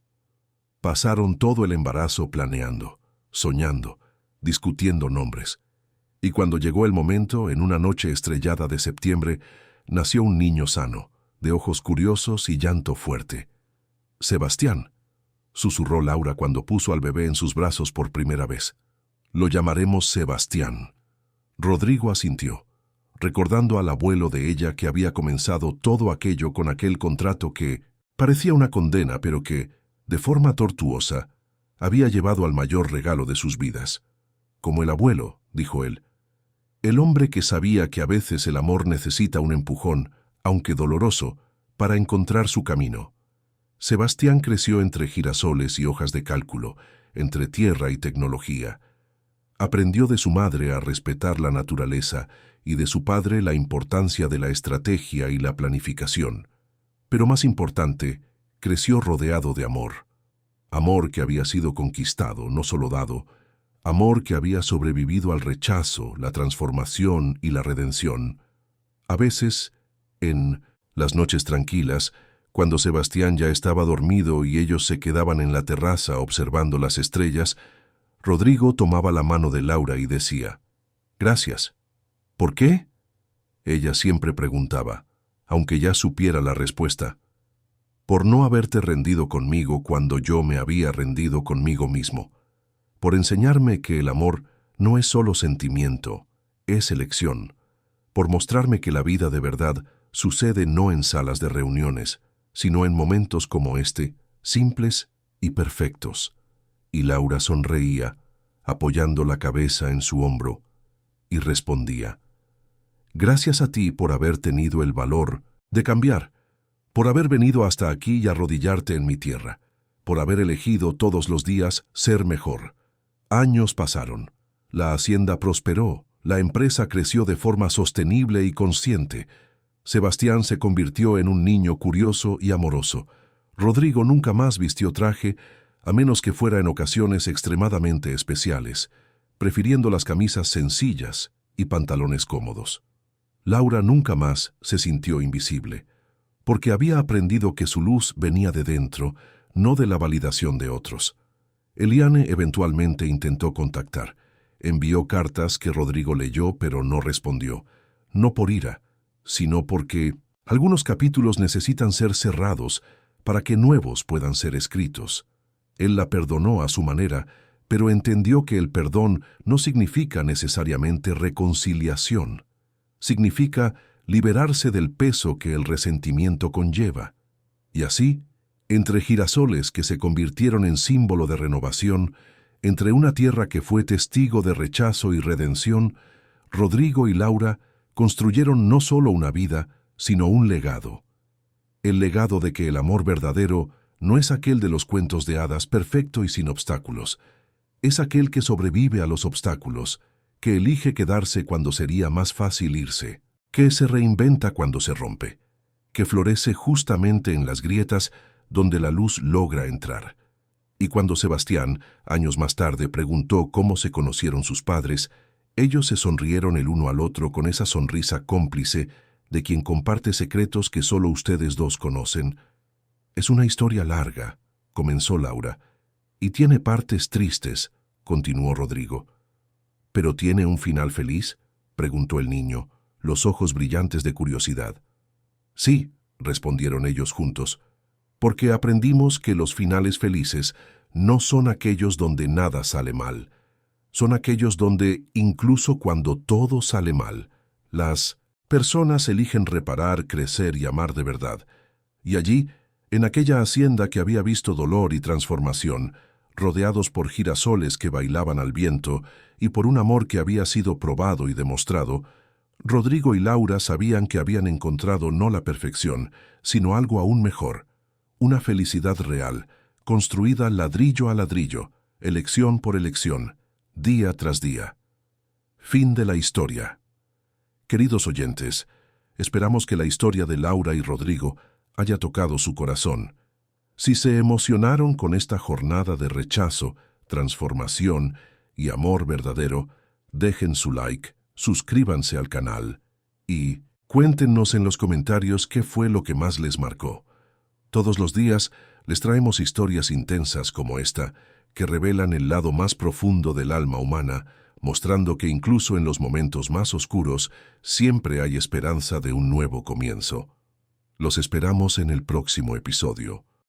[SPEAKER 1] Pasaron todo el embarazo planeando, soñando, discutiendo nombres. Y cuando llegó el momento, en una noche estrellada de septiembre, nació un niño sano, de ojos curiosos y llanto fuerte. «Sebastián», susurró Laura cuando puso al bebé en sus brazos por primera vez. «Lo llamaremos Sebastián». Rodrigo asintió, recordando al abuelo de ella que había comenzado todo aquello con aquel contrato que parecía una condena, pero que, de forma tortuosa, había llevado al mayor regalo de sus vidas. «Como el abuelo», dijo él, «el hombre que sabía que a veces el amor necesita un empujón, aunque doloroso, para encontrar su camino». Sebastián creció entre girasoles y hojas de cálculo, entre tierra y tecnología. Aprendió de su madre a respetar la naturaleza y de su padre la importancia de la estrategia y la planificación. Pero más importante, creció rodeado de amor. Amor que había sido conquistado, no solo dado. Amor que había sobrevivido al rechazo, la transformación y la redención. A veces, en las noches tranquilas, cuando Sebastián ya estaba dormido y ellos se quedaban en la terraza observando las estrellas, Rodrigo tomaba la mano de Laura y decía, «Gracias». «¿Por qué?», ella siempre preguntaba, aunque ya supiera la respuesta. «Por no haberte rendido conmigo cuando yo me había rendido conmigo mismo. Por enseñarme que el amor no es solo sentimiento, es elección. Por mostrarme que la vida de verdad sucede no en salas de reuniones, sino en momentos como este, simples y perfectos». Y Laura sonreía, apoyando la cabeza en su hombro, y respondía, «Gracias a ti por haber tenido el valor de cambiar, por haber venido hasta aquí y arrodillarte en mi tierra, por haber elegido todos los días ser mejor. Años pasaron. La hacienda prosperó, la empresa creció de forma sostenible y consciente. Sebastián se convirtió en un niño curioso y amoroso. Rodrigo nunca más vistió traje, a menos que fuera en ocasiones extremadamente especiales, prefiriendo las camisas sencillas y pantalones cómodos. Laura nunca más se sintió invisible, porque había aprendido que su luz venía de dentro, no de la validación de otros. Eliane eventualmente intentó contactar. Envió cartas que Rodrigo leyó pero no respondió, no por ira, sino porque algunos capítulos necesitan ser cerrados para que nuevos puedan ser escritos. Él la perdonó a su manera, pero entendió que el perdón no significa necesariamente reconciliación. Significa liberarse del peso que el resentimiento conlleva. Y así, entre girasoles que se convirtieron en símbolo de renovación, entre una tierra que fue testigo de rechazo y redención, Rodrigo y Laura construyeron no solo una vida, sino un legado. El legado de que el amor verdadero no es aquel de los cuentos de hadas perfecto y sin obstáculos. Es aquel que sobrevive a los obstáculos, que elige quedarse cuando sería más fácil irse, que se reinventa cuando se rompe, que florece justamente en las grietas donde la luz logra entrar. Y cuando Sebastián, años más tarde, preguntó cómo se conocieron sus padres, ellos se sonrieron el uno al otro con esa sonrisa cómplice de quien comparte secretos que solo ustedes dos conocen. Es una historia larga, comenzó Laura, y tiene partes tristes, continuó Rodrigo. ¿Pero tiene un final feliz?, preguntó el niño, los ojos brillantes de curiosidad. Sí, respondieron ellos juntos, porque aprendimos que los finales felices no son aquellos donde nada sale mal. Son aquellos donde, incluso cuando todo sale mal, las personas eligen reparar, crecer y amar de verdad. Y allí, en aquella hacienda que había visto dolor y transformación, rodeados por girasoles que bailaban al viento y por un amor que había sido probado y demostrado, Rodrigo y Laura sabían que habían encontrado no la perfección, sino algo aún mejor, una felicidad real, construida ladrillo a ladrillo, elección por elección, día tras día. Fin de la historia. Queridos oyentes, esperamos que la historia de Laura y Rodrigo haya tocado su corazón. Si se emocionaron con esta jornada de rechazo, transformación y amor verdadero, dejen su like, suscríbanse al canal y cuéntenos en los comentarios qué fue lo que más les marcó. Todos los días les traemos historias intensas como esta, que revelan el lado más profundo del alma humana, mostrando que incluso en los momentos más oscuros siempre hay esperanza de un nuevo comienzo. Los esperamos en el próximo episodio.